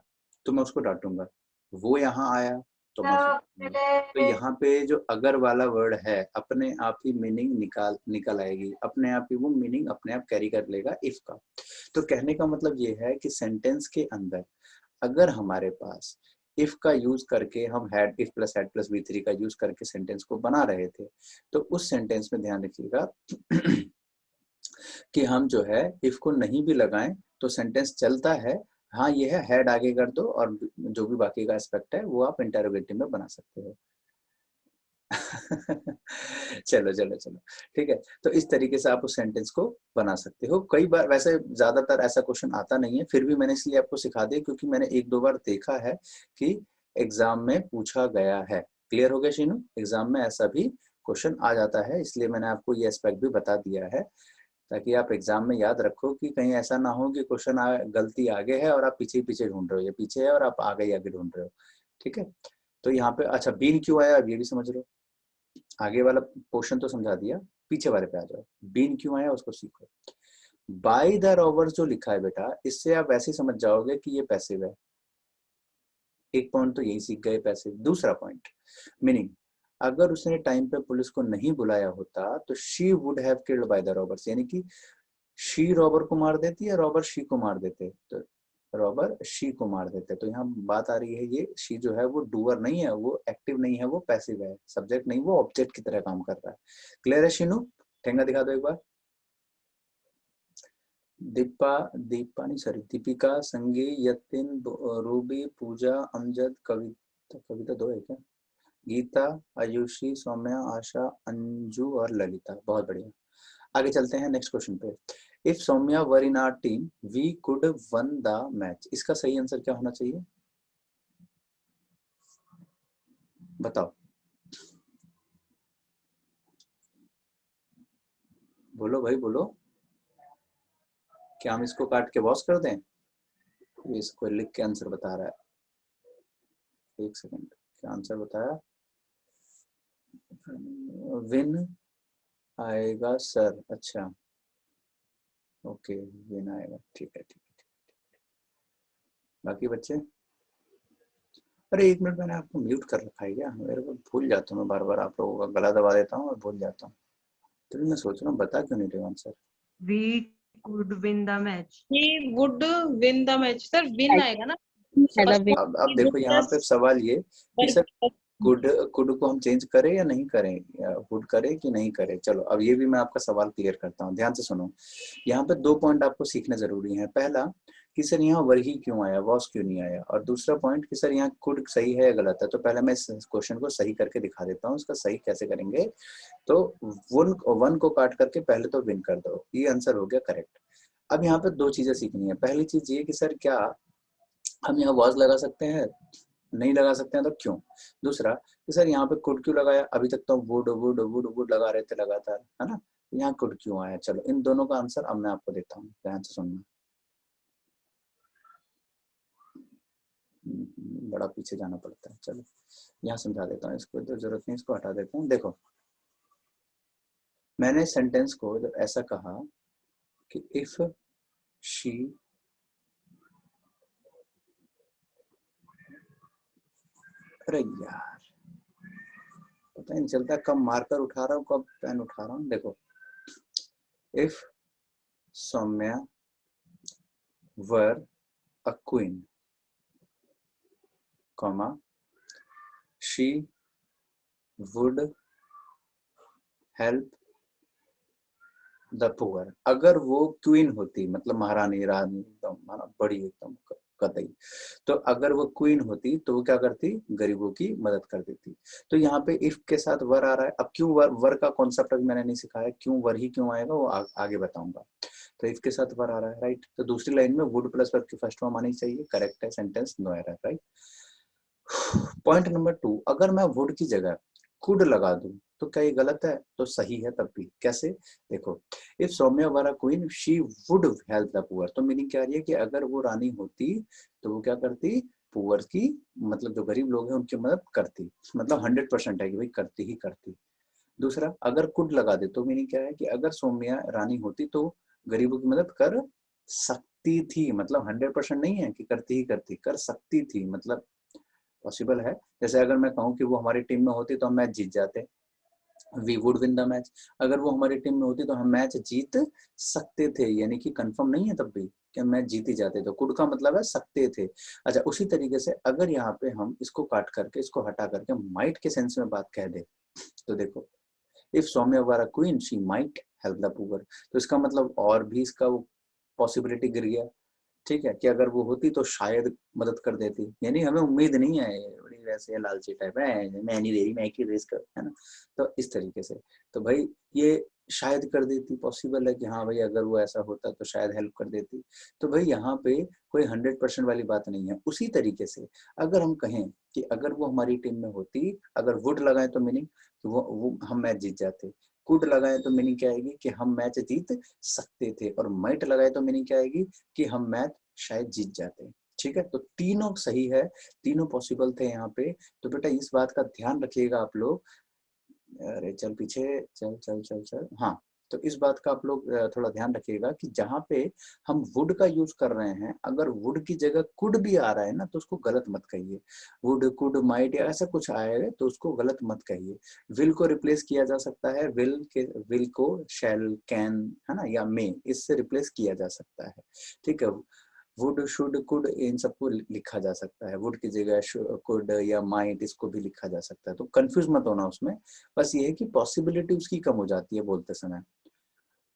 तो मैं उसको डांटूंगा, वो यहाँ आया तो मैं उसको डांटूंगा। तो यहाँ पे जो अगर वाला वर्ड है अपने आप ही मीनिंग निकल आएगी, अपने आप ही वो मीनिंग अपने आप कैरी कर लेगा इफ का। तो कहने का मतलब ये है कि सेंटेंस के अंदर अगर हमारे पास इफ का यूज करके हम had, if plus had plus V3 का यूज करके सेंटेंस को बना रहे थे, तो उस सेंटेंस में ध्यान रखिएगा कि हम जो है इफ को नहीं भी लगाएं तो सेंटेंस चलता है। हाँ ये है हैड आगे कर दो और जो भी बाकी का एस्पेक्ट है वो आप इंटरोगेटिव में बना सकते हो। चलो चलो चलो ठीक है। तो इस तरीके से आप उस सेंटेंस को बना सकते हो। कई बार वैसे ज्यादातर ऐसा क्वेश्चन आता नहीं है, फिर भी मैंने इसलिए आपको सिखा दिया क्योंकि मैंने एक दो बार देखा है कि एग्जाम में पूछा गया है। क्लियर हो गया शीनू? एग्जाम में ऐसा भी क्वेश्चन आ जाता है, इसलिए मैंने आपको ये एस्पेक्ट भी बता दिया है ताकि आप एग्जाम में याद रखो कि कहीं ऐसा ना हो कि क्वेश्चन गलती आगे है और आप पीछे पीछे ढूंढ रहे हो, या पीछे है और आप आगे आगे ढूंढ रहे हो। ठीक है, तो यहाँ पे अच्छा बीन क्यों आया अब ये भी समझ लो। आगे वाला पोर्शन तो समझा दिया, पीछे वाले पे आ जाओ। बीन क्यों आया उसको सीखो। बाय द रॉबर्स जो लिखा है बेटा, इससे आप ऐसे समझ जाओगे कि ये पैसिव है। एक पॉइंट तो यही सीख गए पैसिव। दूसरा पॉइंट मीनिंग, अगर उसने टाइम पे पुलिस को नहीं बुलाया होता तो she would have killed by the robbers, यानी कि शी रॉबर को मार देती है, रॉबर शी को मार देते, तो रॉबर शी को मार देते। तो यहाँ बात आ रही है ये शी जो है वो डूअर नहीं है, वो एक्टिव नहीं है, वो पैसिव है, सब्जेक्ट नहीं, वो ऑब्जेक्ट की तरह काम कर रहा है। क्लियर है शीनू? ठेंगा दिखा दो एक बार। दीपा नहीं सॉरी दीपिका, संगी, यतिन, रूबी, पूजा, अमजद, कविता दो है क्या, गीता, आयुषी, सौम्या, आशा, अंजू और ललिता। बहुत बढ़िया, आगे चलते हैं नेक्स्ट क्वेश्चन पे। If Saumya were in our team we could won the match. इसका सही आंसर क्या होना चाहिए बताओ, बोलो भाई बोलो। क्या हम इसको काट के वॉश कर दें? इसको लिख के आंसर बता रहा है, एक सेकंड, क्या आंसर बताया? विन आएगा सर, अच्छा ओके विन आएगा, ठीक है ठीक है। बाकी बच्चे, अरे एक मिनट, मैंने आपको म्यूट कर रखा है क्या? मेरे को भूल जाता हूँ मैं, बार बार आप लोगों का गला दबा देता हूँ और भूल जाता हूँ। तो मैं सोच रहा हूँ बता क्यों नहीं रहे answer. We could win the match. He would win the match। Sir win आएगा ना। अब देखो यहाँ पे सवाल ये कि सर कुड को हम चेंज करें या नहीं करें, या वुड करें कि नहीं करें। चलो अब ये भी मैं आपका सवाल क्लियर करता हूँ, ध्यान से सुनो। यहाँ पे 2 पॉइंट आपको सीखने जरूरी है। पहला कि सर यहाँ वर ही क्यों आया, वॉस क्यों नहीं आया, और दूसरा पॉइंट कि सर यहाँ कुड सही है या गलत है। तो पहले मैं इस क्वेश्चन को सही करके दिखा देता हूँ। इसका सही कैसे करेंगे, तो वन को काट करके पहले तो विन कर दो, ये आंसर हो गया करेक्ट। अब यहाँ पे 2 चीजें सीखनी है। पहली चीज ये कि सर क्या हम यहाँ वॉज लगा सकते हैं, नहीं लगा सकते हैं तो क्यों। दूसरा कि सर यहाँ पे कुड क्यों लगाया, अभी तक तो वुड वुड वुड वुड लगा रहे थे लगातार, है ना, यहाँ कुड क्यों आया। चलो इन दोनों का आंसर अब मैं आपको देता हूँ, ध्यान से सुनना। बड़ा पीछे जाना पड़ता है, चलो यहाँ समझा देता हूँ, इसको तो जरूरत नहीं, इसको हटा देता हूँ। देखो मैंने सेंटेंस को जब ऐसा कहा कि इफ शी अरे यार पता ही नहीं चलता कब मार्कर उठा रहा हूँ कब पेन उठा रहा हूँ। देखो if Saumya were a queen comma she would help the poor. अगर वो क्वीन होती, मतलब महारानी, रानी एकदम बड़ी एकदम कतई। तो अगर वो क्वीन होती तो वो क्या करती, गरीबों की मदद कर देती। तो यहाँ पे इफ के साथ वर आ रहा है। अब क्यों वर का कॉन्सेप्ट अभी मैंने नहीं सिखाया, क्यों वर ही क्यों आएगा वो आगे बताऊंगा। तो इफ के साथ वर आ रहा है, राइट। तो दूसरी लाइन में वुड प्लस वर्ब की फर्स्ट फॉर्म आनी चाहिए, करेक्ट है, sentence no error, right. Point number 2, अगर मैं वुड की जगह कुड लगा दूं तो क्या ये गलत है, तो सही है तब भी। कैसे, देखो, if Saumya were a queen she would help the poor. तो मीनिंग क्या आ रही है कि अगर वो रानी होती तो वो क्या करती, पुअर की, मतलब जो गरीब लोग हैं उनकी मदद करती। मतलब 100% है कि भाई करती ही करती। दूसरा, अगर कुड लगा दे तो मीनिंग क्या है कि अगर सौम्या रानी होती तो गरीबों की मदद कर सकती थी। मतलब 100% नहीं है कि करती ही करती, कर सकती थी, मतलब पॉसिबल है। जैसे अगर मैं कहूँ कि वो हमारी टीम में होती तो हम मैच जीत जाते, we would win the match. अगर वो हमारी टीम में होती तो हम मैच जीत सकते थे, यानी कि कंफर्म नहीं है तब भी कि मैच जीत ही जाते। तो कुड का मतलब है सकते थे। अच्छा, उसी तरीके से अगर यहाँ पे हम इसको काट करके, इसको हटा करके माइट के सेंस में बात कह दे तो देखो, if Saumya were a queen she might help the poor. तो इसका मतलब और भी इसका वो पॉसिबिलिटी गिर गया, ठीक है, कि अगर वो होती तो शायद मदद कर देती। यानी हमें उम्मीद नहीं है, बड़ी वैसे लालची टाइप है, मैं नहीं दे रही, मैं क्यों रिस्क कर, है ना। तो इस तरीके से तो भाई ये शायद कर देती, पॉसिबल है कि हाँ भाई अगर वो ऐसा होता तो शायद हेल्प कर देती। तो भाई यहाँ पे कोई 100% वाली बात नहीं है। उसी तरीके से अगर हम कहें कि अगर वो हमारी टीम में होती, अगर वुड लगाए तो मीनिंग वो हम मैच जीत जाते, कुड लगाए तो मीनिंग क्या आएगी कि हम मैच जीत सकते थे, और माइट लगाए तो मीनिंग क्या आएगी कि हम मैच शायद जीत जाते। ठीक है, तो तीनों सही है, तीनों पॉसिबल थे यहाँ पे। तो बेटा इस बात का ध्यान रखिएगा आप लोग। अरे चल पीछे, चल चल चल चल, हाँ। तो इस बात का आप लोग थोड़ा ध्यान रखिएगा कि जहाँ पे हम वुड का यूज कर रहे हैं, अगर वुड की जगह कुड भी आ रहा है ना तो उसको गलत मत कहिए। वुड, कुड, माइट या ऐसा कुछ आएगा तो उसको गलत मत कहिए। विल को रिप्लेस किया जा सकता है, विल को शैल, कैन, है ना, या मे, इससे रिप्लेस किया जा सकता है। ठीक है, वुड, शुड, कुड, इन सबको लिखा जा सकता है। वुड की जगह कुड या माइट, इसको भी लिखा जा सकता है। तो कंफ्यूज मत होना उसमें, बस ये है कि पॉसिबिलिटी उसकी कम हो जाती है बोलते समय।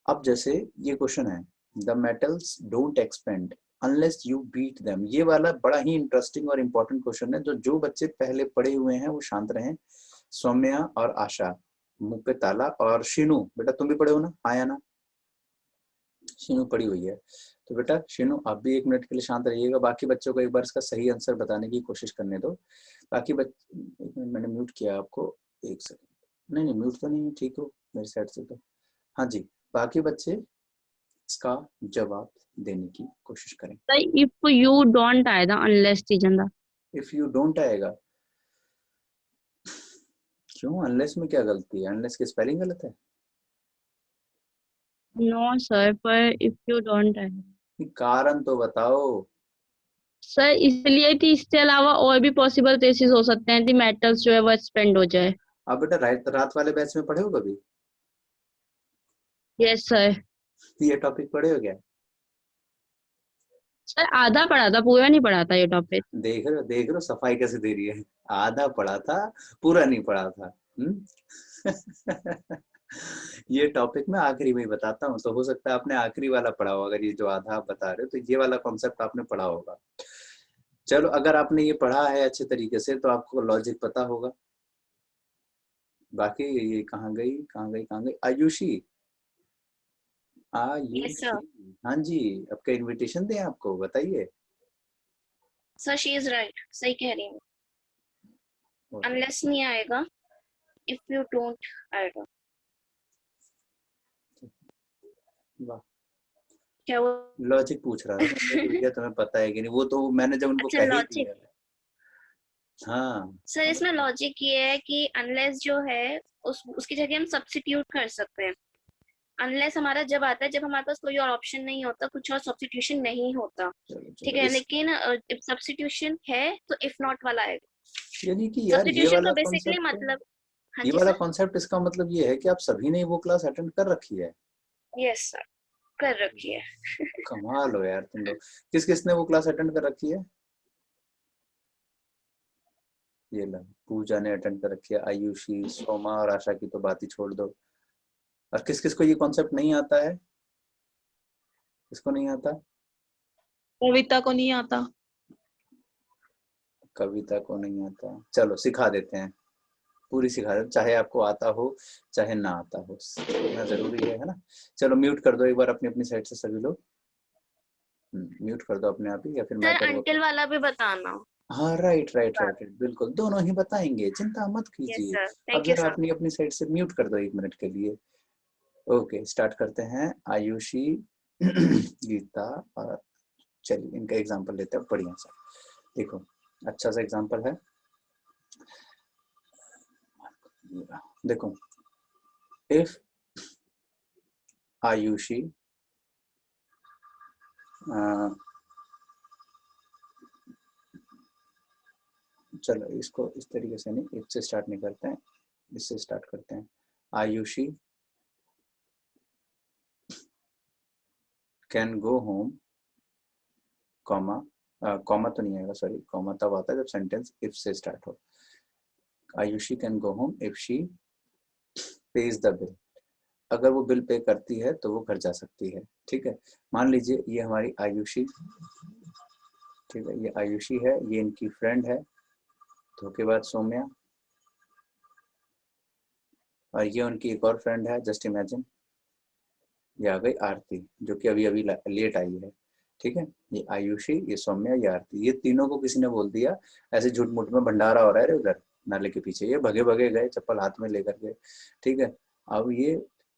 अब जैसे ये क्वेश्चन है, the metals don't expand unless you beat them. ये वाला बड़ा ही इंटरेस्टिंग और इम्पोर्टेंट क्वेश्चन है। जो बच्चे पहले पढ़े हुए हैं वो शांत रहें। सौम्या और आशा मुंह पे ताला, और शीनू, बेटा तुम भी पढ़े हो ना, हाँ या ना, शीनू पड़ी हुई है। तो बेटा शीनू आप भी 1 मिनट के लिए शांत रहिएगा। बाकी बच्चों को एक बार इसका सही आंसर बताने की कोशिश करने दो। बाकी बच्चे, 1 मिनट, मैंने म्यूट किया आपको, 1 सेकंड। नहीं म्यूट तो नहीं है, ठीक हो मेरी साइड से तो। हाँ जी, बाकी बच्चे इसका जवाब देने की कोशिश करें। इफ यू डोंट आएगा अनलेस चीजन। इफ यू डोंट आएगा, क्यों, अनलेस में क्या गलती है, अनलेस की स्पेलिंग गलत है? नो सर, पर इफ यू डोंट आएगा कारण तो बताओ। सर, इसलिए कि इसके अलावा और भी पॉसिबल केसेस हो सकते हैं कि मेटल्स जो है वो एक्सपेंड हो जाए। आप बेटा रात वाले बैच में पढ़े हो कभी? Yes sir. ये टॉपिक पढ़े हो क्या? सर आधा पढ़ा था, पूरा नहीं पढ़ा था ये टॉपिक। देख रहे हो सफाई कैसे दे रही है, आधा पढ़ा था पूरा नहीं पढ़ा था। ये टॉपिक मैं आखिरी में ही बताता हूँ, तो हो सकता है आपने आखिरी वाला पढ़ा हो। अगर ये जो आधा आप बता रहे हो तो ये वाला कॉन्सेप्ट आपने पढ़ा होगा। चलो, अगर आपने ये पढ़ा है अच्छे तरीके से तो आपको लॉजिक पता होगा। बाकी ये कहाँ गई आयुषी, Yes, sir. हाँ जी, आपका इनविटेशन दें आपको, बताइए। सर शी इज राइट, सही कह रही हूँ। अनलेस नहीं आएगा, इफ यू डोंट आएगा। वाह, क्या वो लॉजिक पूछ रहा था भैया तुम्हें पता है कि नहीं, वो तो मैंने जब उनको अच्छा कह ही लॉजिक। दिया। हाँ सर इसमें लॉजिक ये है कि अनलेस जो है उसकी जगह हम सब्स्टिट्यूट कर सकते हैं। अनलेस हमारा जब आता है जब हमारे पास कोई और ऑप्शन नहीं होता, कुछ और सब्स्टिट्यूशन नहीं होता, ठीक है। लेकिन if सब्स्टिट्यूशन है तो इफ नॉट वाला आएगा। यानी कि यार ये सब्स्टिट्यूशन वाला का बेसिकली कॉन्सेप्ट, मतलब, हाँ ये जी वाला सर। कॉन्सेप्ट इसका मतलब ये है कि आप सभी ने वो क्लास अटेंड कर रखी है। यस सर, कर रखी है। कमाल हो यार तुम लोग। किस किसने वो क्लास अटेंड कर रखी है? ये ला, पूजा ने अटेंड कर रखी है, आयुषी, सोमा और आशा की तो बात ही छोड़ दो। और किस किस को ये कॉन्सेप्ट नहीं आता है? किसको नहीं आता? कविता को नहीं आता। कविता को नहीं आता, चलो सिखा देते हैं, पूरी सिखा देते, चाहे आपको आता हो चाहे ना आता हो, इतना जरूरी है ना। चलो म्यूट कर दो एक बार अपनी अपनी साइड से सभी लोग, म्यूट कर दो अपने आप ही, या फिर मैं सर करूँ? अंटिल वाला भी बताना। हाँ राइट राइट राइट राइट, बिल्कुल दोनों ही बताएंगे, चिंता मत यस कीजिए। सर, अब थैंक यू जरा सर। अपनी अपनी साइड से म्यूट कर दो 1 मिनट के लिए। ओके स्टार्ट करते हैं। आयुषी गीता और चलिए इनका एग्जांपल लेते हैं बढ़िया सा, देखो अच्छा सा एग्जांपल है। देखो इफ आयुषी चलो इसको इस तरीके से नहीं, इससे स्टार्ट नहीं करते हैं, इससे स्टार्ट करते हैं। Ayushi can go home comma, comma तो नहीं आएगा, सॉरी कॉमा तब आता है जब सेंटेंस इफ से स्टार्ट हो। Ayushi can go home if she page the bill, अगर वो बिल पे करती है तो वो घर जा सकती है। ठीक है, मान लीजिए ये हमारी आयुषी, ठीक है, ये आयुषी है, ये इनकी फ्रेंड है, धोखेबाज सौम्या, और ये उनकी एक और फ्रेंड है, जस्ट इमेजिन, ये आ गई आरती जो कि अभी अभी लेट आई है। ठीक है, ये आयुषी, ये सौम्या, ये आरती, ये तीनों को किसी ने बोल दिया ऐसे झूठ मूठ में भंडारा हो रहा है उधर नाले के पीछे, ये भगे भगे गए चप्पल हाथ में लेकर के। ठीक है, अब ये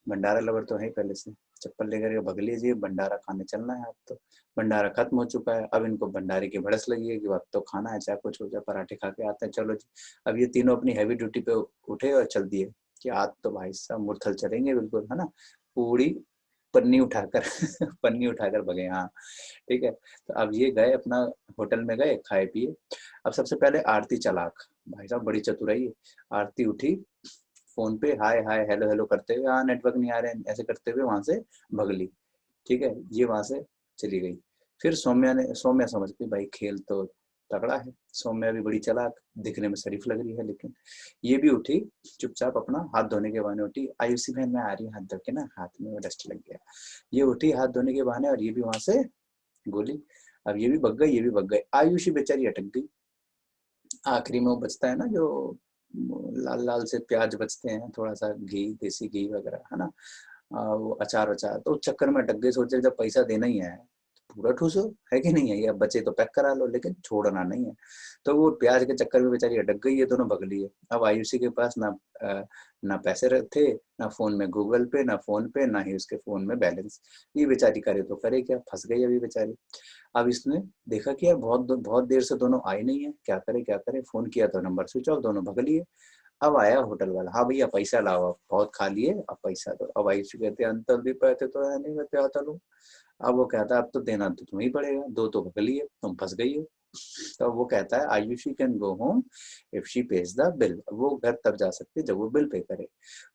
भंडारा लवर तो है पहले से, चप्पल लेकर के भग लीजिए, भंडारा खाने चलना है। अब तो भंडारा खत्म हो चुका है, अब इनको भंडारे की भड़स लगी है कि अब तो खाना है, चाहे कुछ हो जाए, पराठे खा के आते हैं, चलो जी। अब ये तीनों अपनी हैवी ड्यूटी पे उठे और चल दिए कि आज तो भाई साहब मुरथल चलेंगे बिल्कुल, है ना, पूरी पन्नी उठाकर पन्नी उठाकर भगे। हाँ ठीक है, तो अब ये गए अपना होटल में गए, खाए पिए। अब सबसे पहले आरती चालाक, भाई साहब बड़ी चतुराई है, आरती उठी, फोन पे हाय हाय हेलो हेलो करते हुए, हाँ नेटवर्क नहीं आ रहे ऐसे करते हुए वहां से भग ली। ठीक है, ये वहां से चली गई। फिर सौम्या समझ गई भाई खेल तो तगड़ा है, सौम्या भी बड़ी चालाक, दिखने में शरीफ लग रही है, लेकिन ये भी उठी चुपचाप, अपना हाथ धोने के बहाने उठी, आयुषी बहन मैं आ रही हूँ हाथ धो के ना, हाथ में डस्ट लग गया। ये उठी हाथ धोने के बहाने और ये भी वहां से गोली। अब ये भी भग गई, ये भी भग गई, आयुषी बेचारी अटक गई। आखिरी में वो बचता है ना जो लाल लाल से प्याज बचते हैं, थोड़ा सा घी, देसी घी वगैरह, है ना, वो अचार वचार, तो चक्कर में अटक गए, सोचे जब पैसा देना ही है पूरा ठूसो, है कि नहीं है, ये अब बचे तो पैक करा लो लेकिन छोड़ना नहीं है। तो वो प्याज के चक्कर में बेचारी अटक गई, ये दोनों भग लिए। अब आयुषी के पास ना पैसे थे, ना फोन में गूगल पे, ना फोन पे, ना ही उसके फोन में बैलेंस। ये बेचारी करे तो करे क्या, फंस गई अभी बेचारी। अब इसने देखा कि यार बहुत देर से दोनों आए नहीं है, क्या करे क्या करे, फोन किया तो नंबर स्विच ऑफ, दोनों भग लिए। अब आया होटल वाला, हाँ भैया पैसा लाओ, अब बहुत खा लिए अब पैसा दो। अब आयुषी कहते अंकल भी पैसे तो है नहीं, मैं क्या करूं। अब वो कहता है अब तो देना तो तुम्हें ही पड़ेगा, दो तो भग लिए, तुम फंस गई हो। तो वो कहता है Ayushi can go home if she page the bill, वो घर तब जा सकती है जब वो बिल पे करे।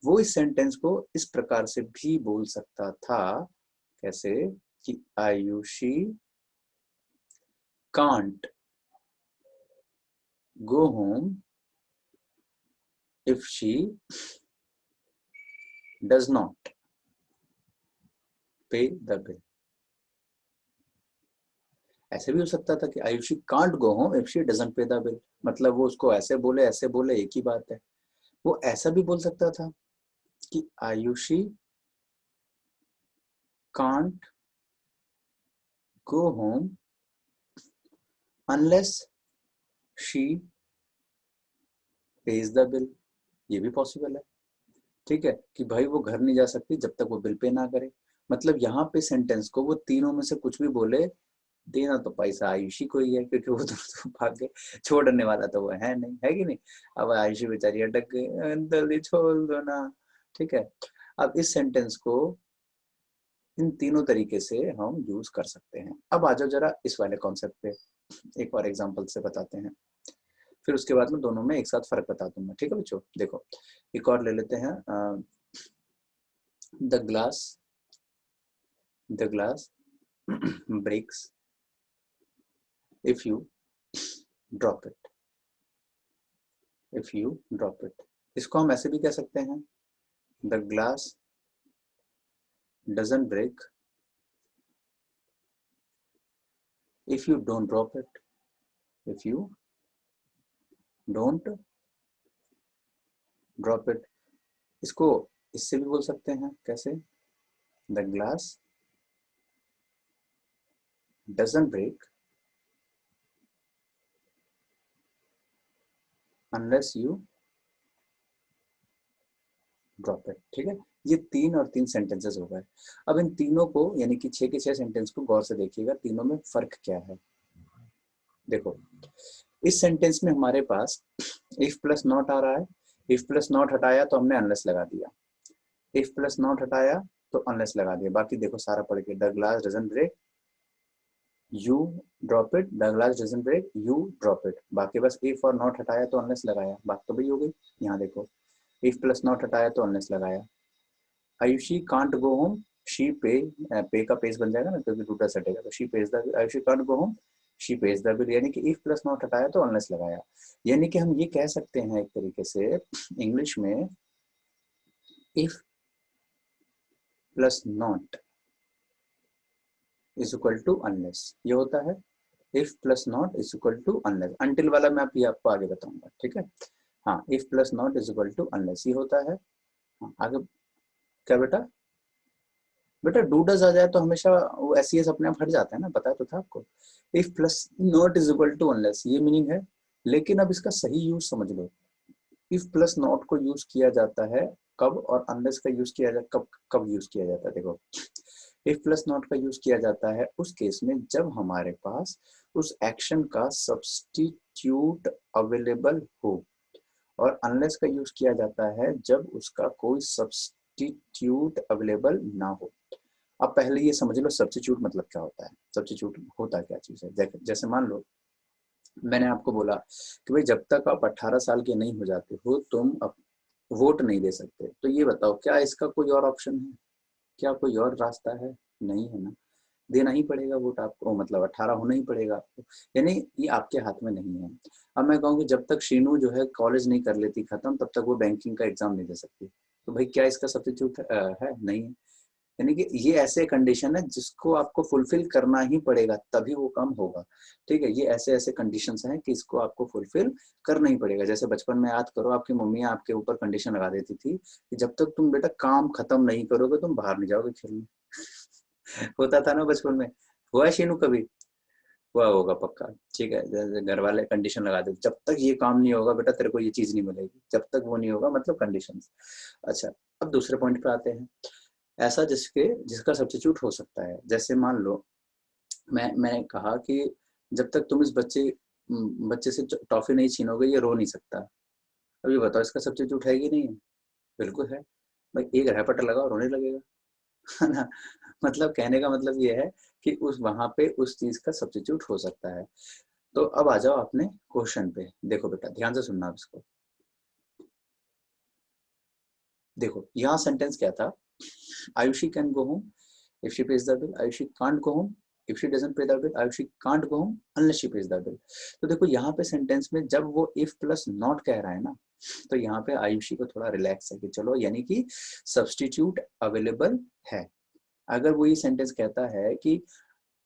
वो इस सेंटेंस को इस प्रकार से भी बोल सकता था, कैसे कि Ayushi can't go home if she does not pay the bill। ऐसे भी हो सकता था कि Ayushi can't go home if she doesn't पे द बिल, मतलब वो उसको ऐसे बोले एक ही बात है। वो ऐसा भी बोल सकता था कि Ayushi can't go home unless she page the bill, ये भी पॉसिबल है। ठीक है, कि भाई वो घर नहीं जा सकती जब तक वो बिल पे ना करे। मतलब यहाँ पे सेंटेंस को वो तीनों में से कुछ भी बोले, देना तो पैसा आयुषी को ही है, क्योंकि वो तो भाग गए, छोड़ने वाला तो वो है नहीं, है कि नहीं। अब आयुषी बेचारी अटक गई, जल्दी छोड़ दो ना। ठीक है, अब इस सेंटेंस को इन तीनों तरीके से हम यूज कर सकते हैं। अब आ जाओ जरा इस वाले कॉन्सेप्ट पे, एक और एग्जांपल से बताते हैं, फिर उसके बाद में दोनों में एक साथ फर्क बता दूंगा। ठीक है बच्चों, देखो एक और ले लेते हैं। The glass breaks if you drop it, if you drop it। इसको हम ऐसे भी कह सकते हैं, the glass doesn't break if you don't drop it, if you don't drop it. इसको इससे भी बोल सकते हैं, कैसे? The glass doesn't break unless you drop it. ठीक है, ये 3 और 3 सेंटेंसेस हो गए। अब इन तीनों को यानी कि 6 के 6 सेंटेंस को गौर से देखिएगा, तीनों में फर्क क्या है। देखो, इस सेंटेंस में हमारे पास इफ प्लस नॉट आ रहा है। इफ प्लस नॉट हटाया तो हमने अनलेस लगा दिया, इफ प्लस नॉट हटाया तो अनलेस लगा दिया। बाकी देखो सारा पढ़ के, the glass doesn't break you drop it, the glass doesn't break you drop it. बाकी बस इफ और नॉट हटाया तो अनलेस लगाया, बात तो वही हो गई। यहाँ देखो, इफ प्लस नॉट हटाया तो अनलेस लगाया। Ayushi can't go home, she पे का पेज बन जाएगा ना क्योंकि टूटा सटेगा, तो she page the bill. Ayushi can't go home, she page the bill. यानी कि इफ प्लस नॉट हटाया तो अनलेस लगाया। यानी कि हम ये कह सकते हैं एक तरीके से इंग्लिश में, if plus not is equal to unless, ये होता है if plus not is equal to unless. Until वाला मैं अभी आपको आगे बताऊंगा, ठीक है। हाँ, if plus not is equal to unless ये होता है। हाँ, आगे क्या बेटा? बेटा डू डज आ जाए तो हमेशा वो एस अपने आप हट जाता है ना, पता तो था आपको। If plus not is equal to unless ये मीनिंग है, लेकिन अब इसका सही यूज समझ लो। इफ प्लस नॉट को यूज किया जाता है कब, और अनलेस का यूज किया जाता कब, कब यूज किया जाता है? देखो, इफ प्लस नॉट का यूज किया जाता है उस केस में जब हमारे पास उस एक्शन का सब्स्टिट्यूट अवेलेबल हो, और अनलेस का यूज किया जाता है जब उसका कोई सब्स्टिट्यूट अवेलेबल ना हो। अब पहले ये समझ लो सब्स्टिट्यूट मतलब क्या होता है। सब्स्टिट्यूट होता क्या चीज है? जैसे मान लो मैंने आपको बोला कि भाई जब तक आप 18 साल के नहीं हो जाते हो तुम वोट नहीं दे सकते, तो ये बताओ क्या इसका कोई और ऑप्शन है? क्या कोई और रास्ता है? नहीं है ना, देना ही पड़ेगा वोट आपको, मतलब 18 होना ही पड़ेगा आपको, यानी ये आपके हाथ में नहीं है। अब मैं कहूँ कि जब तक शीनू जो है कॉलेज नहीं कर लेती खत्म तब तक वो बैंकिंग का एग्जाम नहीं दे सकती, तो भाई क्या इसका सब्स्टिट्यूट है? नहीं है। यानी कि ये ऐसे कंडीशन है जिसको आपको फुलफिल करना ही पड़ेगा तभी वो काम होगा, ठीक है। ये ऐसे ऐसे कंडीशंस हैं कि इसको आपको फुलफिल करना ही पड़ेगा। जैसे बचपन में याद करो, आपकी मम्मी आपके ऊपर कंडीशन लगा देती थी कि जब तक तुम बेटा काम खत्म नहीं करोगे तुम बाहर नहीं जाओगे खेलने। होता था ना बचपन में, हुआ है शीनू कभी? हुआ होगा पक्का, ठीक है। जैसे घर वाले कंडीशन लगा देते, जब तक ये काम नहीं होगा बेटा तेरे को ये चीज नहीं मिलेगी, जब तक वो नहीं होगा, मतलब कंडीशंस। अच्छा, अब दूसरे पॉइंट पे आते हैं, ऐसा जिसका सब्स्टिट्यूट हो सकता है। जैसे मान लो मैंने कहा कि जब तक तुम इस बच्चे से टॉफी नहीं छीनोगे ये रो नहीं सकता। अब ये बताओ इसका सब्स्टिट्यूट है कि नहीं है? बिल्कुल है भाई, एक रैपट लगाओ रोने लगेगा, है ना। मतलब कहने का मतलब ये है कि वहां पे उस चीज का सब्स्टिट्यूट हो सकता है। तो अब आ जाओ अपने क्वेश्चन पे। देखो बेटा ध्यान से सुनना इसको। देखो यहाँ सेंटेंस क्या था, Ayushi can go home if she pays the bill. Ayushi can't go home if she doesn't pay the bill. Ayushi can't go home unless she pays the bill. तो देखो यहाँ पे सेंटेंस में जब वो if प्लस नॉट कह रहा है ना, तो यहाँ पे आयुषी को थोड़ा रिलैक्स है कि चलो यानी कि सब्स्टिट्यूट अवेलेबल है। अगर वो ये सेंटेंस कहता है कि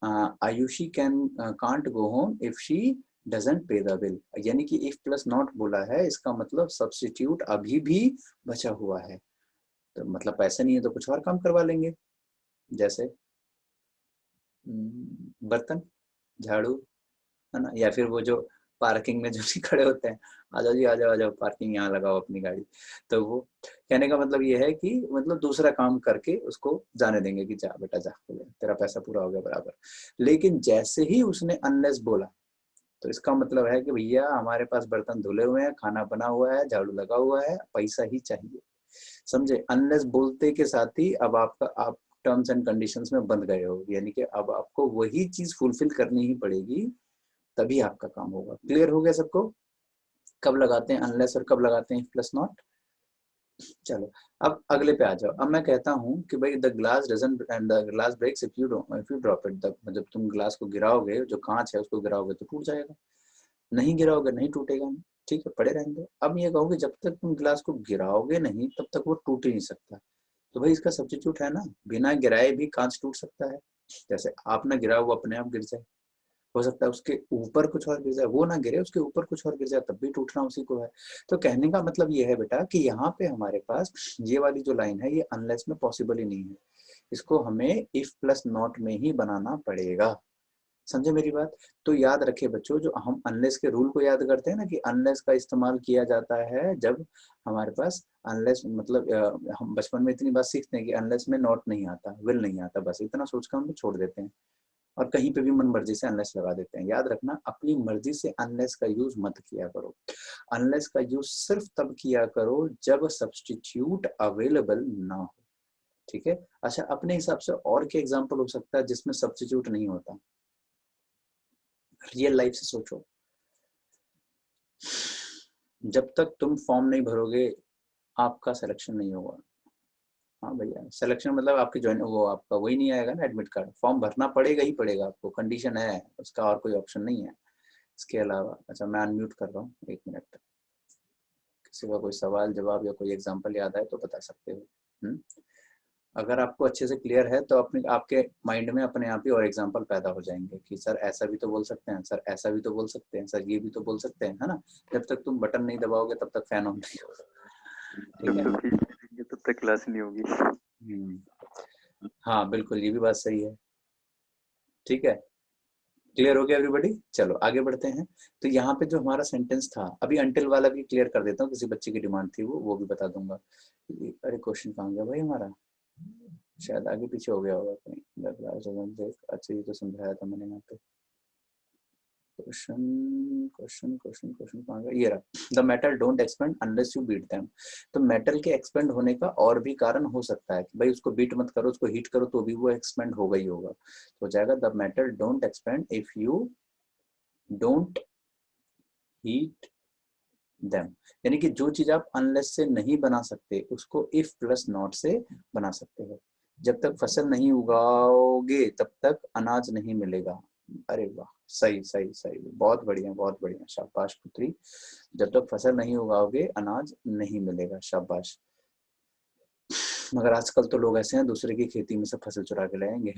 Ayushi can't go home if she doesn't पे द बिल, यानी कि if प्लस नॉट बोला है, इसका मतलब सब्स्टिट्यूट अभी भी बचा हुआ है। तो मतलब पैसे नहीं है तो कुछ और काम करवा लेंगे, जैसे बर्तन, झाड़ू, है ना, या फिर वो जो पार्किंग में जो भी खड़े होते हैं, आ जाओ जी, आ जाओ पार्किंग यहाँ लगाओ अपनी गाड़ी। तो वो कहने का मतलब ये है कि मतलब दूसरा काम करके उसको जाने देंगे कि जा बेटा जा, तेरा पैसा पूरा हो गया बराबर। लेकिन जैसे ही उसने अनलेस बोला तो इसका मतलब है कि भैया हमारे पास बर्तन धुले हुए हैं, खाना बना हुआ है, झाड़ू लगा हुआ है, पैसा ही चाहिए, समझे। अनलेस बोलते के साथ ही अब आप टर्म्स एंड कंडीशंस में बंध गए हो, यानी कि अब आपको वही चीज फुलफिल करनी ही पड़ेगी तभी आपका काम होगा। क्लियर हो गया सबको? कब लगाते हैं अनलेस और कब लगाते हैं प्लस नॉट? चलो अब अगले पे आ जाओ। अब मैं कहता हूँ कि भाई the glass doesn't and the glass breaks if you drop it. जब तुम ग्लास को गिराओगे, जो कांच है उसको गिराओगे तो टूट जाएगा, नहीं गिराओगे नहीं टूटेगा, ठीक है, पड़े रहेंगे। अब ये कहोगे जब तक तुम गिलास को गिराओगे नहीं तब तक वो टूट ही नहीं सकता, तो भाई इसका सब्स्टिट्यूट है ना, बिना गिराए भी कांच टूट सकता है। जैसे आप ना गिराओ वो अपने आप गिर जाए, हो सकता है उसके ऊपर कुछ और गिर जाए, वो ना गिरे, उसके ऊपर कुछ और गिर जाए, तब भी टूटना उसी को है। तो कहने का मतलब ये है बेटा कि यहाँ पे हमारे पास ये वाली जो लाइन है ये अनलेस में पॉसिबल ही नहीं है, इसको हमें इफ प्लस नॉट में ही बनाना पड़ेगा। समझे मेरी बात? तो याद रखे बच्चों, जो हम अनलेस के रूल को याद करते हैं ना कि अनलेस का इस्तेमाल किया जाता है जब हमारे पास अनलेस मतलब हम बचपन में इतनी बात सीखते हैं कि अनलेस में नॉट नहीं आता, विल नहीं आता, बस इतना सोचकर हम छोड़ देते हैं और कहीं पे भी मन मर्जी से अनलेस लगा देते हैं। याद रखना, अपनी मर्जी से अनलेस का यूज मत किया करो। अनलेस का यूज सिर्फ तब किया करो जब सब्स्टिट्यूट अवेलेबल ना हो, ठीक है? अच्छा, अपने हिसाब से और क्या एग्जाम्पल हो सकता है जिसमें सब्स्टिट्यूट नहीं होता? रियल लाइफ से सोचो, जब तक तुम फॉर्म नहीं भरोगे आपका सिलेक्शन नहीं होगा। हाँ भैया, सिलेक्शन मतलब आपकी ज्वाइन वो आपका वही नहीं आएगा ना, एडमिट कार्ड। फॉर्म भरना पड़ेगा ही पड़ेगा आपको, कंडीशन है उसका, और कोई ऑप्शन नहीं है इसके अलावा। अच्छा, मैं अनम्यूट कर रहा हूँ, 1 मिनट। किसी का कोई सवाल जवाब या कोई एग्जांपल याद आए तो बता सकते हो। अगर आपको अच्छे से क्लियर है तो अपने आपके माइंड में अपने आप ही और एग्जांपल पैदा हो जाएंगे कि सर ऐसा भी तो बोल सकते हैं, सर ऐसा भी तो बोल सकते हैं, सर ये भी तो बोल सकते हैं, है ना? जब तक तुम बटन नहीं दबाओगे तब तक फैन ऑन नहीं होगा, ठीक है? तब तक क्लास नहीं होगी। हाँ बिल्कुल, ये भी बात सही है, ठीक है? क्लियर हो गया एवरीबॉडी? चलो आगे बढ़ते हैं। तो यहाँ पे जो हमारा सेंटेंस था, अभी अंटिल वाला भी क्लियर कर देता हूँ, किसी बच्चे की डिमांड थी वो भी बता दूंगा। अरे क्वेश्चन कहाँ गया भाई हमारा? शायद आगे पीछे हो गया होगा कहीं। अच्छा, ये तो समझाया था मैंने यहाँ पे। क्वेश्चन कहाँ गया? ये रहा, the metal don't expand unless you beat them. तो मेटल के एक्सपेंड होने का और भी कारण हो सकता है कि भाई उसको बीट मत करो, उसको हीट करो तो भी वो एक्सपेंड होगा ही होगा। तो हो जाएगा the metal don't expand if you don't heat them. यानी कि जो चीज आप अनलेस से नहीं बना सकते उसको इफ प्लस नॉट से बना सकते हो। जब तक फसल नहीं उगाओगे तब तक अनाज नहीं मिलेगा। अरे वाह, सही सही सही, बहुत बढ़िया बहुत बढ़िया, शाबाश पुत्री। जब तक फसल नहीं उगाओगे अनाज नहीं मिलेगा, शाबाश। मगर आजकल तो लोग ऐसे हैं दूसरे की खेती में से फसल चुरा के लाएंगे।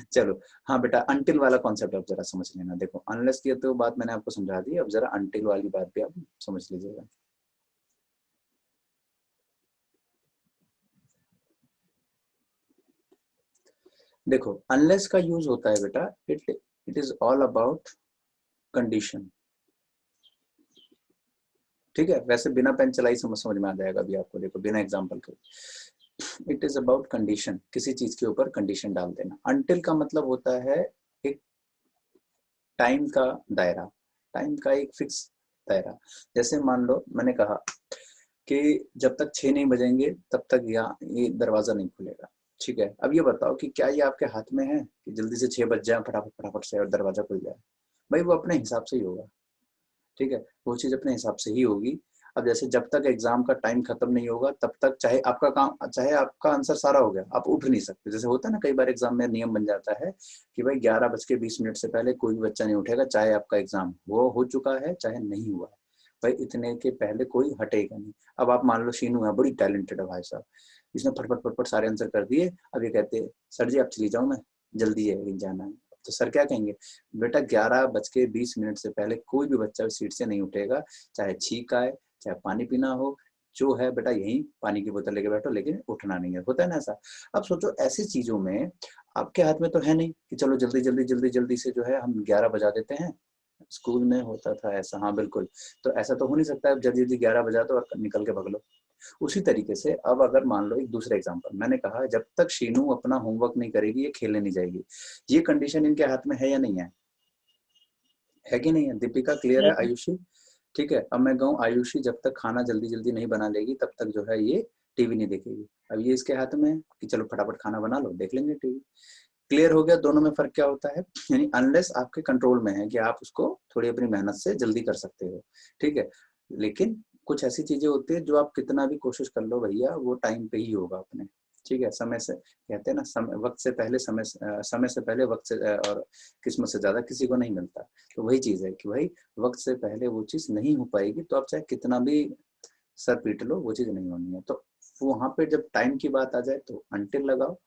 चलो हाँ बेटा, अनटिल वाला कॉन्सेप्ट अब जरा समझ लेना। देखो अनलेस की तो बात मैंने आपको समझा दी, अब जरा अनटिल वाली बात भी आप समझ लीजिएगा। देखो अनलेस का यूज होता है बेटा, it is all about condition, ठीक है? वैसे बिना पेन चलाई समझ में आ जाएगा अभी आपको। देखो बिना एग्जांपल के, इट इज अबाउट कंडीशन, किसी चीज के ऊपर कंडीशन डाल देना। अनटिल का मतलब होता है एक टाइम का दायरा, टाइम का एक फिक्स दायरा। जैसे मान लो मैंने कहा कि जब तक 6 नहीं बजेंगे तब तक ये दरवाजा नहीं खुलेगा, ठीक है? अब ये बताओ कि क्या ये आपके हाथ में है कि जल्दी से 6 बज जाए फटाफट से और दरवाजा खुल जाए? भाई वो अपने हिसाब से ही होगा, ठीक है? वो चीज अपने हिसाब से ही होगी। अब जैसे जब तक एग्जाम का टाइम खत्म नहीं होगा तब तक चाहे आपका काम, चाहे आपका आंसर सारा हो गया, आप उठ नहीं सकते। जैसे होता है ना कई बार एग्जाम में नियम बन जाता है कि भाई 11:20 से पहले कोई भी बच्चा नहीं उठेगा, चाहे आपका एग्जाम वो हो चुका है चाहे नहीं हुआ है, भाई इतने के पहले कोई हटेगा नहीं। अब आप मान लो शीनू है, बड़ी टैलेंटेड है भाई साहब, इसने फटफट सारे आंसर कर दिए। अब ये कहते हैं सर जी आप चली जाओ, मैं जल्दी है कहीं जाना है। तो सर क्या कहेंगे? बेटा 11:20 से पहले कोई भी बच्चा सीट से नहीं उठेगा, चाहे छींक आए चाहे पानी पीना हो, जो है बेटा यही पानी की बोतल लेके बैठो, लेकिन उठना नहीं है। होता है ना ऐसा? अब सोचो ऐसी चीजों में आपके हाथ में तो है नहीं कि चलो जल्दी से जो है हम 11 बजा देते हैं। स्कूल में होता था ऐसा, हाँ बिल्कुल। तो ऐसा तो हो नहीं सकता है जल्दी 11 बजा दो और निकल के भाग लो। उसी तरीके से अब अगर मान लो एक दूसरा एग्जांपल, मैंने कहा जब तक शीनू अपना होमवर्क नहीं करेगी ये खेलने नहीं जाएगी। ये कंडीशन इनके हाथ में है या नहीं है कि नहीं है? दीपिका क्लियर है? आयुषी ठीक है? अब मैं कहूँ आयुषी जब तक खाना जल्दी नहीं बना लेगी तब तक जो है ये टीवी नहीं देखेगी। अब ये इसके हाथ में है कि चलो फटाफट खाना बना लो, देख लेंगे टीवी। क्लियर हो गया दोनों में फर्क क्या होता है? यानी अनलेस आपके कंट्रोल में है कि आप उसको थोड़ी अपनी मेहनत से जल्दी कर सकते हो, ठीक है? लेकिन कुछ ऐसी चीजें होती है जो आप कितना भी कोशिश कर लो भैया वो टाइम पे ही होगा अपने, ठीक है? समय से कहते हैं ना, वक्त से पहले समय से पहले वक्त से और किस्मत से ज्यादा किसी को नहीं मिलता। तो वही चीज है कि भाई वक्त से पहले वो चीज नहीं हो पाएगी, तो आप चाहे कितना भी सर पीट लो वो चीज नहीं होनी है। तो वहां पे जब टाइम की बात आ जाए तो अनटिल लगाओ,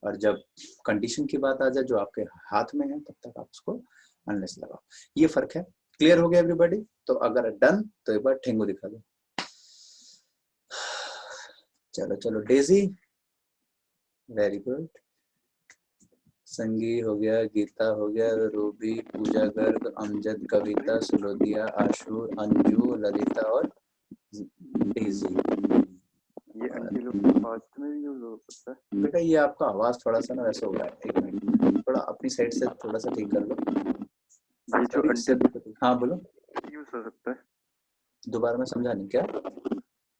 और जब कंडीशन की बात आ जाए जो आपके हाथ में है तब तक आप उसको अनलेस लगाओ। ये फर्क है। क्लियर हो गया एवरीबॉडी? तो अगर डन तो एक बार ठेंगू दिखा दो। चलो चलो, डेजी वेरी गुड, संगी हो गया, गीता हो गया, रूबी, पूजा गर्ग, अमजद, कविता, सुलोदिया, आशु, अंजू, ललिता और डेजी। ये अंटिल पास्ट में भी यूज हो सकता है? बेटा ये आपका आवाज थोड़ा सा ना वैसे हो रहा है, एक मिनट थोड़ा अपनी साइड से थोड़ा सा ठीक कर लो। ये जो अंटिल हाँ बोलो, यूज हो सकता है? दोबारा मैं समझा नहीं क्या?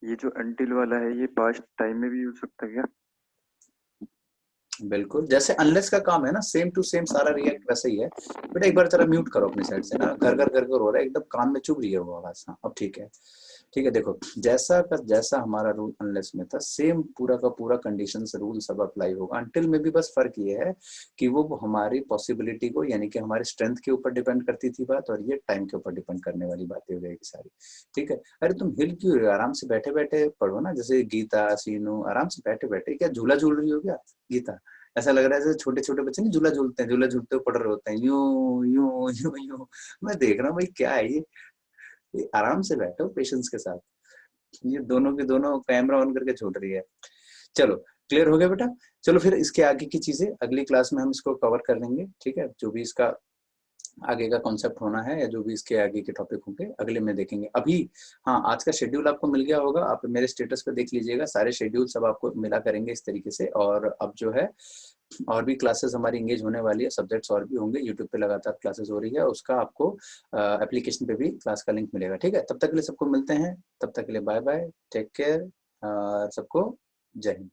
ये जो अंटिल वाला है ये पास्ट टाइम में भी यूज हो सकता है क्या? बिल्कुल, जैसे अनलेस का काम है ना, सेम टू सेम सारा रिएक्ट वैसे ही है। बेटा एक बार जरा म्यूट करो अपनी साइड से ना, घर घर हो रहा है, एकदम कान में चुभ रही है वो आवाज। हाँ अब ठीक है, ठीक है। देखो जैसा का जैसा हमारा रूल अनलेस में था, सेम पूरा का पूरा कंडीशन से रूल सब अप्लाई होगा। अनटिल में भी बस फर्क ये है कि वो हमारी पॉसिबिलिटी को, यानी कि हमारी स्ट्रेंथ के ऊपर डिपेंड करती थी बात, और ये टाइम के ऊपर डिपेंड करने वाली बातें हो जाएगी सारी। ठीक है। अरे तुम हिल क्यों रहे हो? आराम से बैठे बैठे पढ़ो ना, जैसे गीता, सीनू आराम से बैठे बैठे। क्या झूला झूल रही हो क्या गीता? ऐसा लग रहा है जैसे छोटे छोटे बच्चे नहीं झूला झूलते हैं, झूला झूलते हुए पढ़ रहे होते हैं, यूं यूं यूं यूं। मैं देख रहा हूँ भाई क्या है ये आराम से बैठो पेशेंस के साथ। ये दोनों के दोनों कैमरा ऑन करके छोड़ रही है। चलो क्लियर हो गया बेटा? चलो फिर इसके आगे की चीजें अगली क्लास में हम इसको कवर कर लेंगे। ठीक है, जो भी इसका आगे का कॉन्सेप्ट होना है या जो भी इसके आगे के टॉपिक होंगे अगले में देखेंगे। अभी हाँ, आज का शेड्यूल आपको मिल गया होगा, आप मेरे स्टेटस पे देख लीजिएगा, सारे शेड्यूल सब आपको मिला करेंगे इस तरीके से। और अब जो है और भी क्लासेस हमारी इंगेज होने वाली है, सब्जेक्ट्स और भी होंगे, यूट्यूब पे लगातार क्लासेस हो रही है, उसका आपको एप्लीकेशन पे भी क्लास का लिंक मिलेगा। ठीक है, तब तक के लिए सबको मिलते हैं, तब तक के लिए बाय बाय, टेक केयर, सबको जय हिंद।